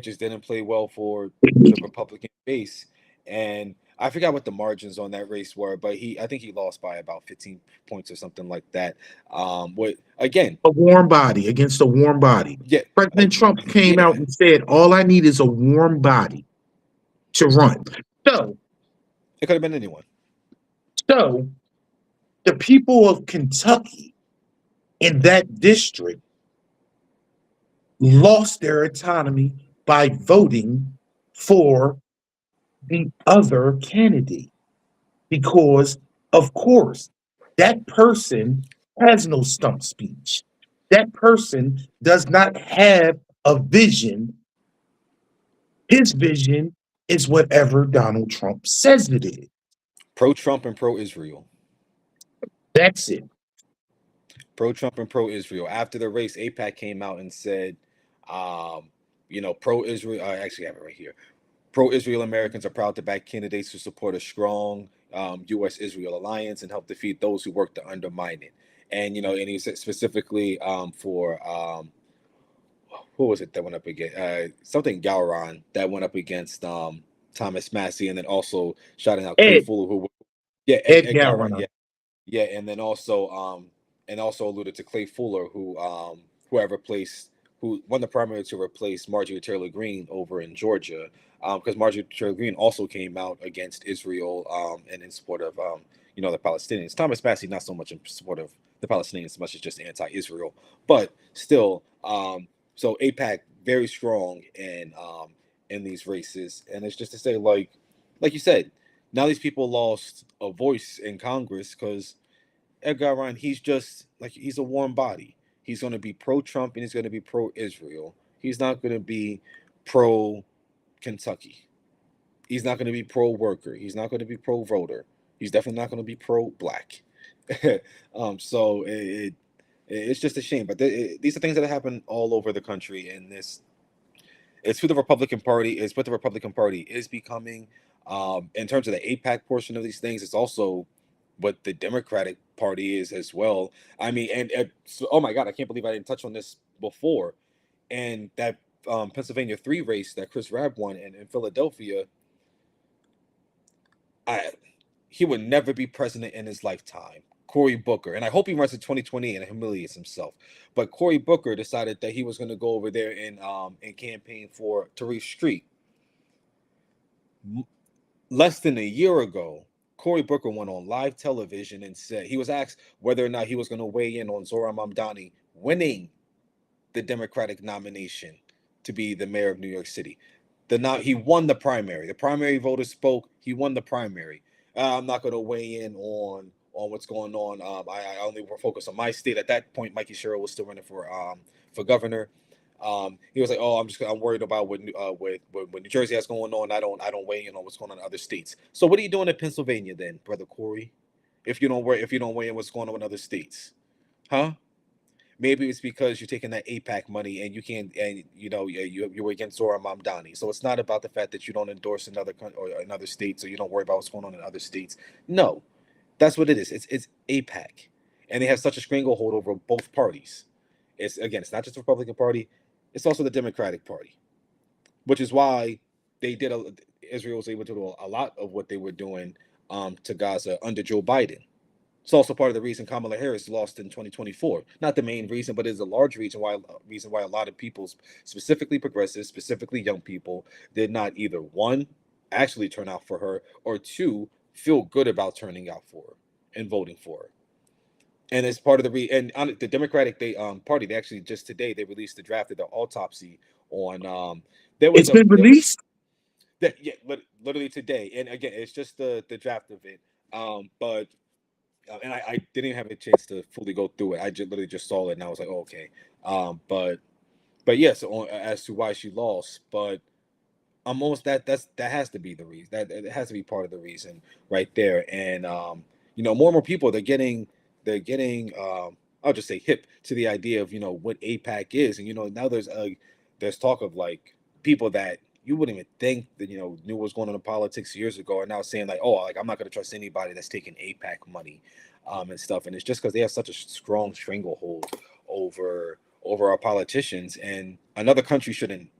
just didn't play well for the Republican base, and I forgot what the margins on that race were, but I think he lost by about 15 points or something like that. What again? A warm body against a warm body. Yeah, President Trump came out yeah. and said, all I need is a warm body to run. So, It could have been anyone. so the people of Kentucky in that district lost their autonomy by voting for the other candidate because, of course, that person has no stump speech. That person does not have a vision. His vision is whatever Donald Trump says it is. Pro-Trump and pro-Israel. That's it. Pro-Trump and pro-Israel. After the race, AIPAC came out and said, pro-Israel. I actually have it right here. Pro-Israel Americans are proud to back candidates who support a strong U.S.-Israel alliance and help defeat those who work to undermine it. And and he said specifically for who was it that went up against something Gowron that went up against Thomas Massey, and then also shouting out Clay Ed, Fuller, who yeah, Ed Ed Gowron, Gowron. yeah, and also alluded to Clay Fuller, who won the primary to replace Marjorie Taylor Greene over in Georgia, because Marjorie Taylor Greene also came out against Israel and in support of the Palestinians. Thomas Massey not so much in support of the Palestinians as much as just anti-Israel, but still, so AIPAC very strong in these races, and it's just to say like you said. Now these people lost a voice in Congress because Edgar Ryan, he's a warm body. He's going to be pro-Trump and he's going to be pro-Israel. He's not going to be pro-Kentucky. He's not going to be pro-worker. He's not going to be pro-voter. He's definitely not going to be pro-black. So it's just a shame. But these are things that happen all over the country, and it's who the Republican Party is. What the Republican Party is becoming. In terms of the AIPAC portion of these things, it's also what the Democratic Party is as well. I mean, and so, oh my God, I can't believe I didn't touch on this before. And that Pennsylvania 3 race that Chris Rabb won in Philadelphia, he would never be president in his lifetime. Cory Booker, and I hope he runs in 2020 and humiliates himself. But Cory Booker decided that he was going to go over there and campaign for Tariq Street. Less than a year ago, Cory Booker went on live television and said he was asked whether or not he was going to weigh in on Zohran Mamdani winning the Democratic nomination to be the mayor of New York City. He won the primary. The primary voters spoke. He won the primary. I'm not going to weigh in on what's going on. I only will focus on my state. At that point, Mikey Sherrill was still running for governor. He was like, "Oh, I'm worried about what New Jersey has going on. I don't weigh in on what's going on in other states." So what are you doing in Pennsylvania then, brother Cory? If you don't weigh in what's going on in other states, huh? Maybe it's because you're taking that AIPAC money and you can't, and you're against Zohran Mamdani. So it's not about the fact that you don't endorse another country or another state, so you don't worry about what's going on in other states. No, that's what it is. It's AIPAC, and they have such a stranglehold over both parties. It's not just the Republican Party; it's also the Democratic Party, which is why Israel was able to do a lot of what they were doing to Gaza under Joe Biden. It's also part of the reason Kamala Harris lost in 2024. Not the main reason, but it's a large reason why a lot of people, specifically progressives, specifically young people, did not either one actually turn out for her, or two feel good about turning out for her and voting for her. And it's part of the Democratic Party. They actually just today they released the draft of the autopsy on. It's been released. Literally today, and again, it's just the draft of it. But. And I didn't even have a chance to fully go through it. I literally just saw it, and I was like, oh, okay. But yes, as to why she lost, but almost that has to be the reason. That it has to be part of the reason right there. And more and more people they're getting I'll just say hip to the idea of what AIPAC is, and now there's talk of like people that you wouldn't even think that knew what was going on in politics years ago are now saying like, oh, like I'm not going to trust anybody that's taking AIPAC money and stuff. And it's just because they have such a strong stranglehold over our politicians, and another country shouldn't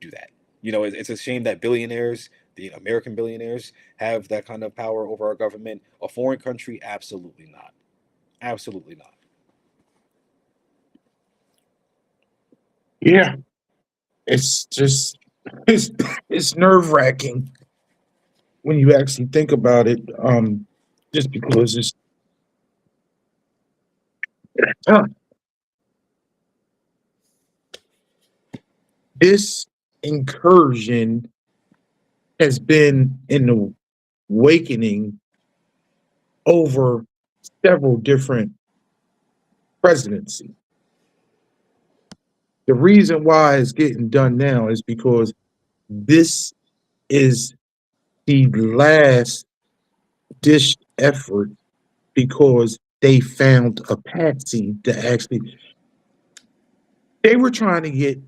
do that. It's a shame that billionaires, the American billionaires, have that kind of power over our government. A foreign country, absolutely not. Absolutely not. Yeah, it's just it's nerve-wracking when you actually think about it. Just because it's this incursion has been in the awakening over several different presidencies. The reason why it's getting done now is because this is the last ditch effort, because they found a patsy to actually. They were trying to get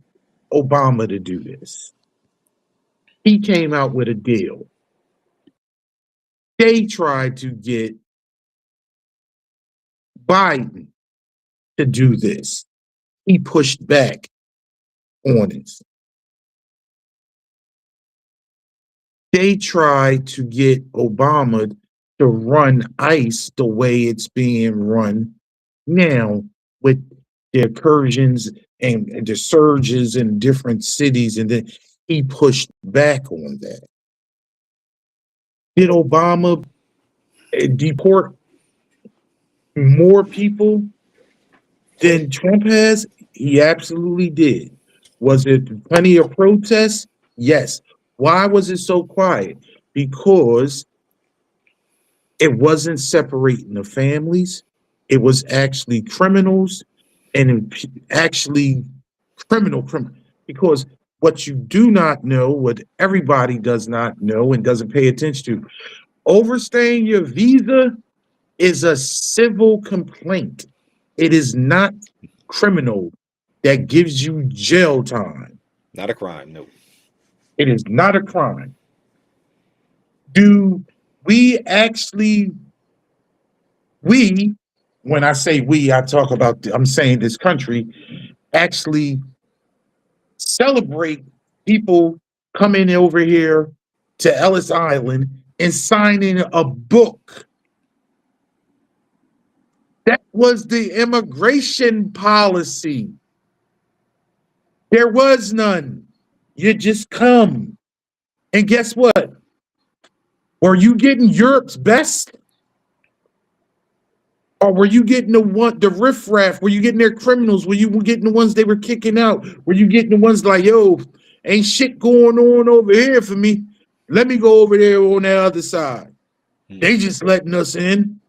Obama to do this. He came out with a deal. They tried to get Biden to do this. He pushed back on it. They tried to get Obama to run ICE the way it's being run now, with the incursions and the surges in different cities, and then he pushed back on that. Did Obama deport more people than Trump has? He absolutely did. Was it plenty of protests? Yes. Why was it so quiet? Because it wasn't separating the families. It was actually criminals, and actually criminal. Because what you do not know, what everybody does not know and doesn't pay attention to, overstaying your visa is a civil complaint. It is not criminal that gives you jail time. Not a crime, no. It is not a crime. Do we actually, when I say we, I'm saying this country, actually celebrate people coming over here to Ellis Island and signing a book. That was the immigration policy. There was none. You just come. And guess what? Were you getting Europe's best? Or were you getting the riffraff? Were you getting their criminals? Were you getting the ones they were kicking out? Were you getting the ones like, yo, ain't shit going on over here for me? Let me go over there on the other side. They just letting us in.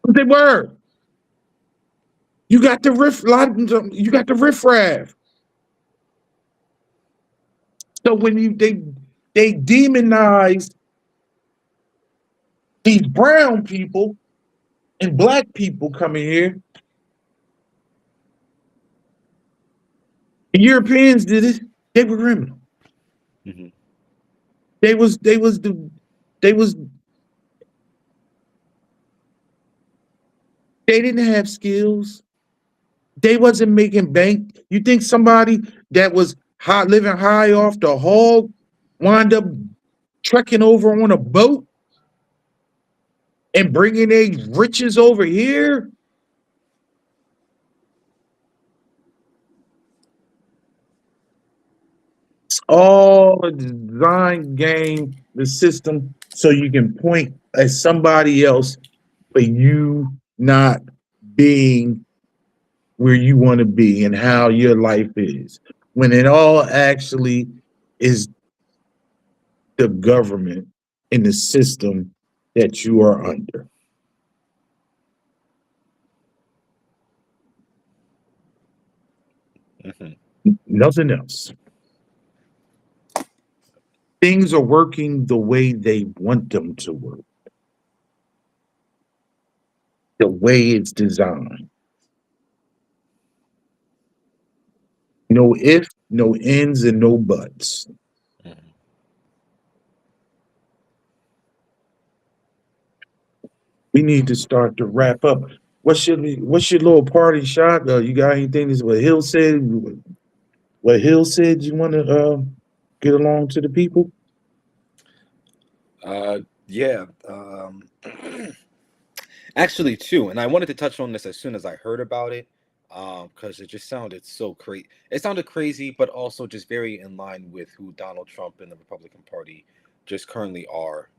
But they were. You got the riffraff. So when they demonize these brown people and black people coming here, the Europeans did it. They were criminal. Mm-hmm. They didn't have skills. They wasn't making bank. You think somebody that was living high off the hog wind up trekking over on a boat and bringing their riches over here? It's all a design game, the system, so you can point at somebody else for you not being where you want to be and how your life is, when it all actually is the government and the system that you are under. Mm-hmm. Nothing else. Things are working the way they want them to work, the way it's designed. No if, no ends, and no buts. Mm-hmm. We need to start to wrap up. What's your little party shot? You got anything? This is what Hill said. What Hill said you want to get along to the people? Yeah. Actually, too, and I wanted to touch on this as soon as I heard about it, because it just sounded so crazy. It sounded crazy, but also just very in line with who Donald Trump and the Republican Party just currently are.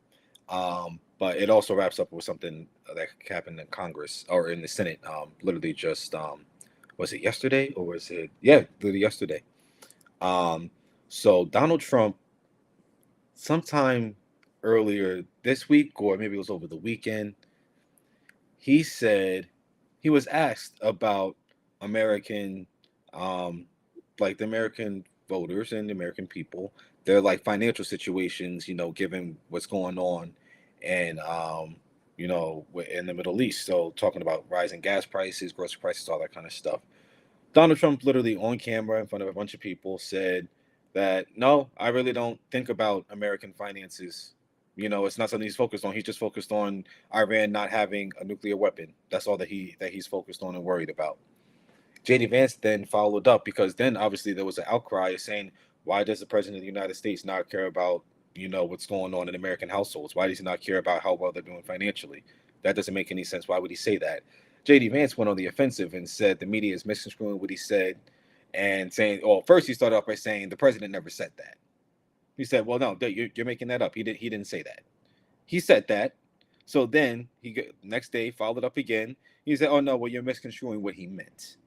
But it also wraps up with something that happened in Congress or in the Senate. Literally just was it yesterday or was it literally yesterday? Um, so Donald Trump, sometime earlier this week, or maybe it was over the weekend, he said he was asked about American, um, like the American voters and the American people, their like financial situations, given what's going on, and in the Middle East. So talking about rising gas prices, grocery prices, all that kind of stuff. Donald Trump literally on camera in front of a bunch of people said that no, I really don't think about American finances. It's not something he's focused on. He's just focused on Iran not having a nuclear weapon. That's all that he's focused on and worried about. JD Vance then followed up because then obviously there was an outcry saying, why does the president of the United States not care about, what's going on in American households? Why does he not care about how well they're doing financially? That doesn't make any sense. Why would he say that? JD Vance went on the offensive and said the media is misconstruing what he said and saying, well, first he started off by saying the president never said that. He said, well, no, you're making that up. He didn't say that. He said that. So then next day followed up again. He said, oh, no, well, you're misconstruing what he meant.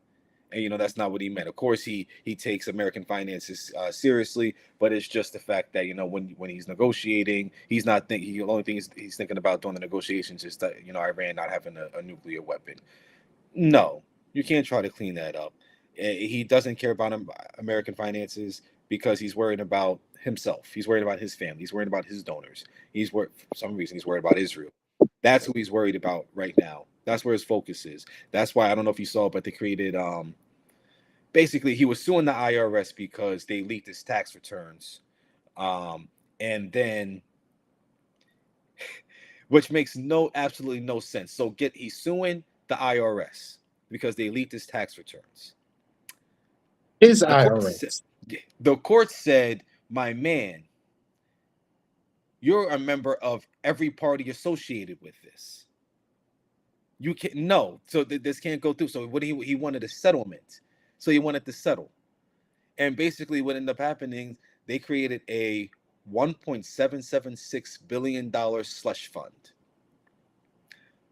And that's not what he meant. Of course, he takes American finances seriously, but it's just the fact that when he's negotiating, he's not thinking. The only thing he's thinking about during the negotiations is that Iran not having a nuclear weapon. No, you can't try to clean that up. He doesn't care about American finances because he's worried about himself. He's worried about his family. He's worried about his donors. For some reason, he's worried about Israel. That's who he's worried about right now. That's where his focus is. That's why I don't know if you saw, but they created basically he was suing the IRS because they leaked his tax returns. And then which makes absolutely no sense. So he's suing the IRS because they leaked his tax returns. His IRS. The court said, my man, You're a member of every party associated with this. You can't no, so this can't go through. So what he wanted a settlement. So he wanted to settle. And basically what ended up happening, they created a $1.776 billion slush fund.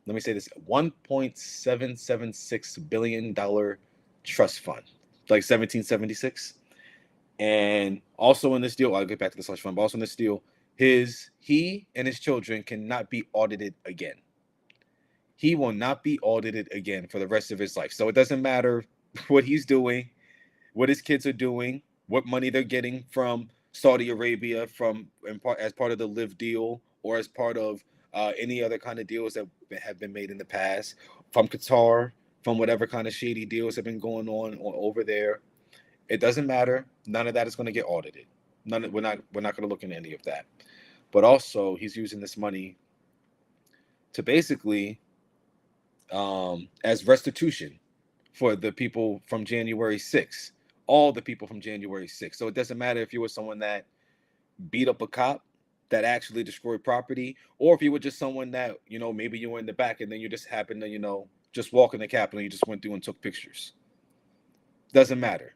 Let me say this, $1.776 billion trust fund, like 1776. And also in this deal, I'll get back to the slush fund, but also in this deal, he and his children cannot be audited again. He will not be audited again for the rest of his life. So it doesn't matter what he's doing, what his kids are doing, what money they're getting from Saudi Arabia, as part of the Live deal, or as part of any other kind of deals that have been made in the past, from Qatar, from whatever kind of shady deals have been going on over there. It doesn't matter. None of that is going to get audited. We're not going to look into any of that. But also, he's using this money to basically as restitution for the people from January 6th, all the people from January 6th. So it doesn't matter if you were someone that beat up a cop, that actually destroyed property, or if you were just someone that, maybe you were in the back and then you just happened to, just walk in the Capitol and you just went through and took pictures. Doesn't matter.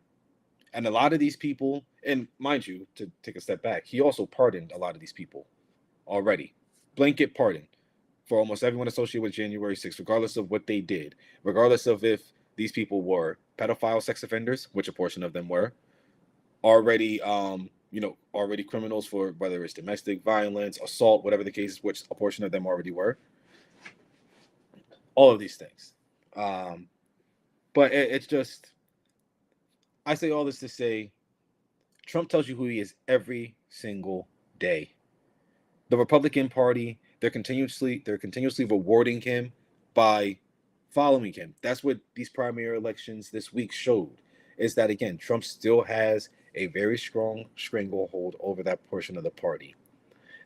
And a lot of these people, and mind you, to take a step back, he also pardoned a lot of these people already. Blanket pardon for almost everyone associated with January 6th, regardless of what they did, regardless of if these people were pedophile sex offenders, which a portion of them were, already criminals for whether it's domestic violence, assault, whatever the case, which a portion of them already were. All of these things. But it's just, I say all this to say, Trump tells you who he is every single day. The Republican Party, they're continuously rewarding him by following him. That's what these primary elections this week showed, is that, again, Trump still has a very strong stranglehold over that portion of the party.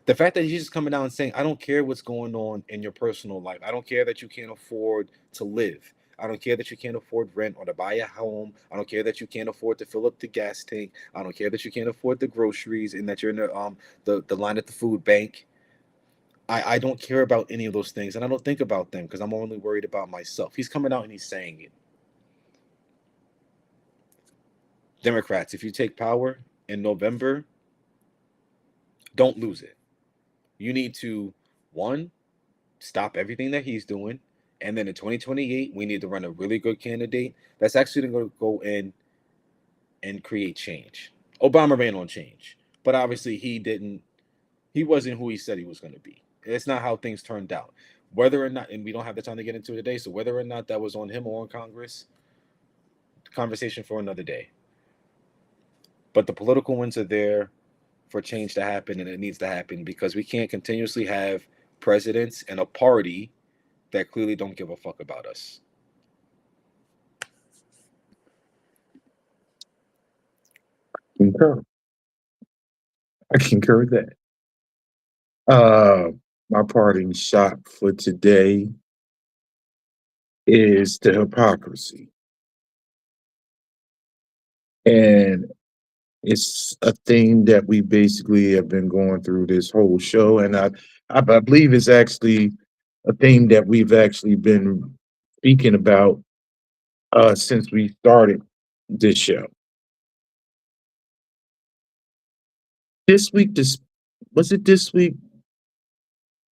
The fact that he's just coming out and saying, I don't care what's going on in your personal life. I don't care that you can't afford to live. I don't care that you can't afford rent or to buy a home. I don't care that you can't afford to fill up the gas tank. I don't care that you can't afford the groceries and that you're in the line at the food bank. I don't care about any of those things, and I don't think about them because I'm only worried about myself. He's coming out and he's saying it. Democrats, if you take power in November, don't lose it. You need to, one, stop everything that he's doing, and then in 2028, we need to run a really good candidate that's actually going to go in and create change. Obama ran on change, but obviously he wasn't who he said he was going to be. It's not how things turned out. Whether or not, and we don't have the time to get into it today, so whether or not that was on him or on Congress, conversation for another day. But the political winds are there for change to happen, and it needs to happen because we can't continuously have presidents and a party that clearly don't give a fuck about us. Concur. I concur with that. My parting shot for today is the hypocrisy. And it's a theme that we basically have been going through this whole show. And I believe it's actually a theme that we've actually been speaking about since we started this show. This week, was it this week?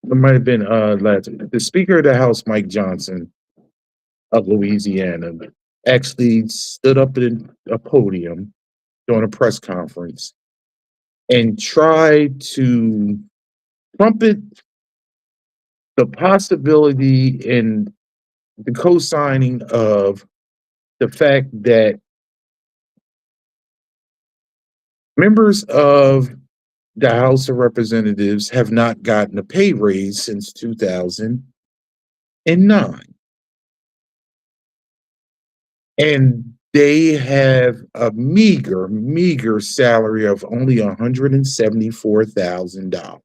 It might have been last week. The Speaker of the House, Mike Johnson of Louisiana, actually stood up at a podium during a press conference and tried to trumpet the possibility and the co-signing of the fact that members of the House of Representatives have not gotten a pay raise since 2009. And they have a meager salary of only $174,000.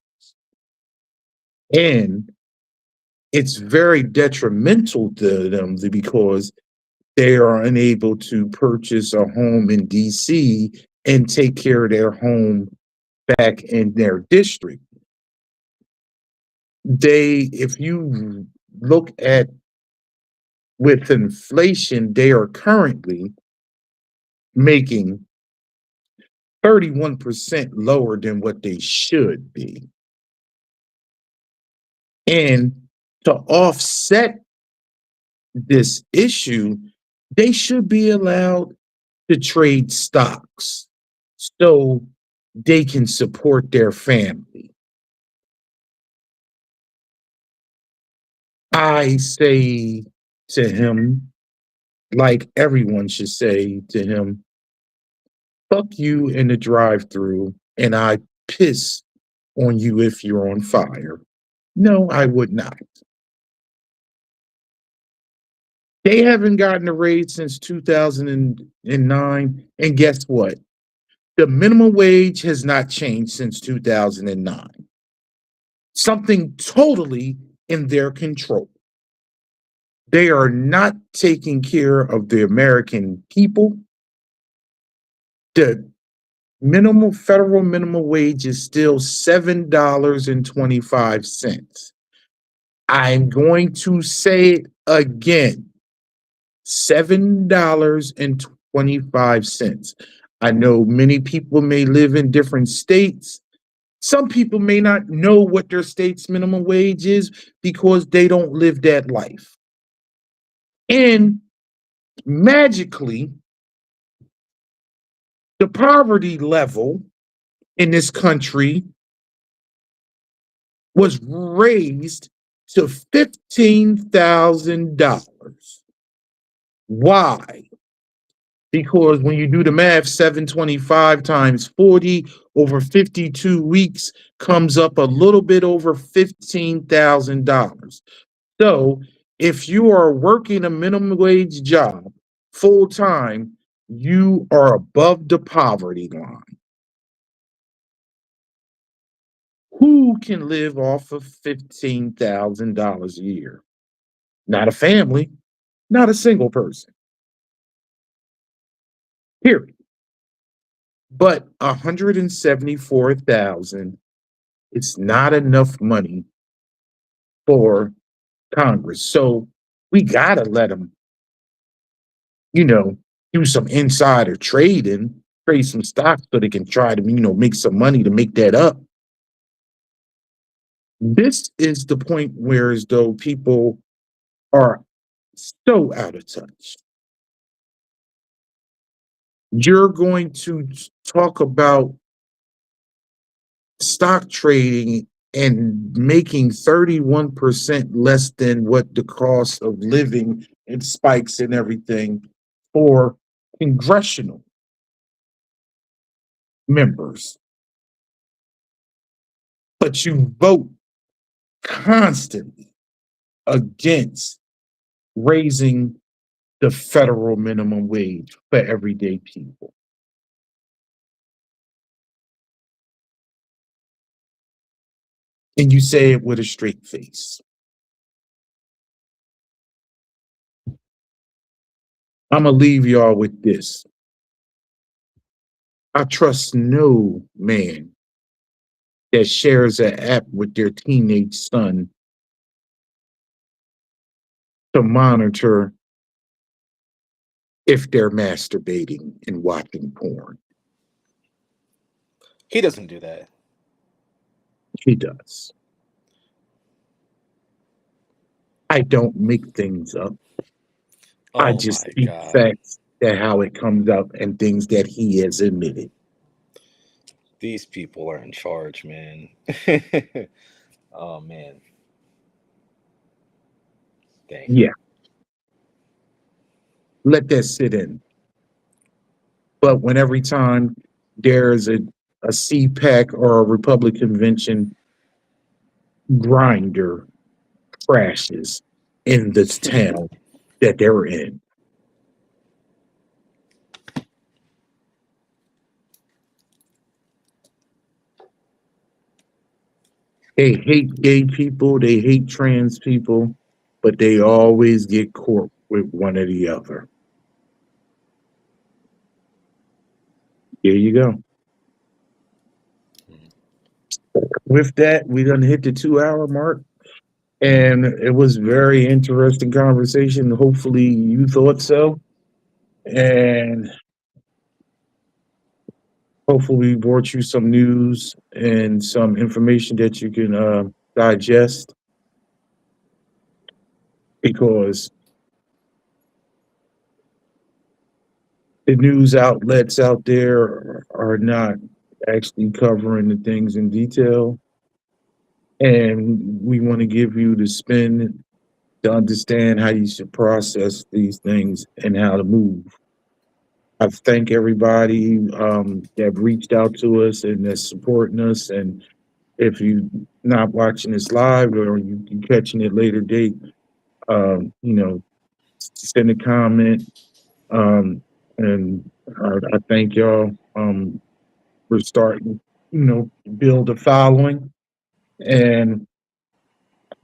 And it's very detrimental to them because they are unable to purchase a home in DC and take care of their home back in their district. if you look at with inflation, they are currently making 31% lower than what they should be. And to offset this issue, they should be allowed to trade stocks so they can support their family. I say to him, like everyone should say to him, fuck you in the drive-through, and I piss on you if you're on fire. No, I would not. They haven't gotten a raise since 2009. And guess what? The minimum wage has not changed since 2009. Something totally in their control. They are not taking care of the American people. The federal minimum wage is still $7.25. I'm going to say it again. $7.25. I know many people may live in different states. Some people may not know what their state's minimum wage is because they don't live that life. And magically, the poverty level in this country was raised to $15,000. Why? Because when you do the math, 725 times 40 over 52 weeks comes up a little bit over $15,000. So if you are working a minimum wage job full time, you are above the poverty line. Who can live off of $15,000 a year? Not a family, not a single person. Period. But 174,000 is not enough money for Congress. So we gotta let them, do some insider trading, trade some stocks so they can try to, make some money to make that up. This is the point where as though people are so out of touch. You're going to talk about stock trading and making 31% less than what the cost of living and spikes and everything for congressional members. But you vote constantly against raising the federal minimum wage for everyday people. And you say it with a straight face. I'm going to leave y'all with this. I trust no man that shares an app with their teenage son to monitor if they're masturbating and watching porn. He doesn't do that. He does. I don't make things up. I Oh just my speak God. facts that how it comes up and things that he has admitted. These people are in charge, man. Oh man. Dang. Yeah. Let that sit in. But when every time there's a CPAC or a Republican convention, grinder crashes in this town that they're in. They hate gay people, they hate trans people, but they always get caught with one or the other. There you go. With that, we done hit the 2 hour mark. And it was very interesting conversation. Hopefully you thought so. And hopefully we brought you some news and some information that you can digest, because the news outlets out there are not actually covering the things in detail. And we want to give you the spin to understand how you should process these things and how to move. I thank everybody that reached out to us and that's supporting us. And if you're not watching this live or you catching it later date, you know, send a comment. And I thank y'all for starting, build a following. And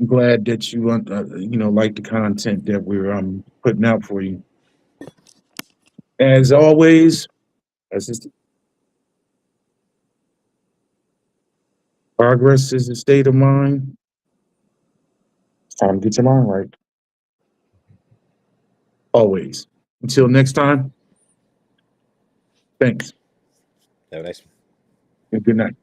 I'm glad that you like the content that we're putting out for you. As always, progress is a state of mind. It's time to get your mind right. Always. Until next time, thanks Have a nice one. and good night.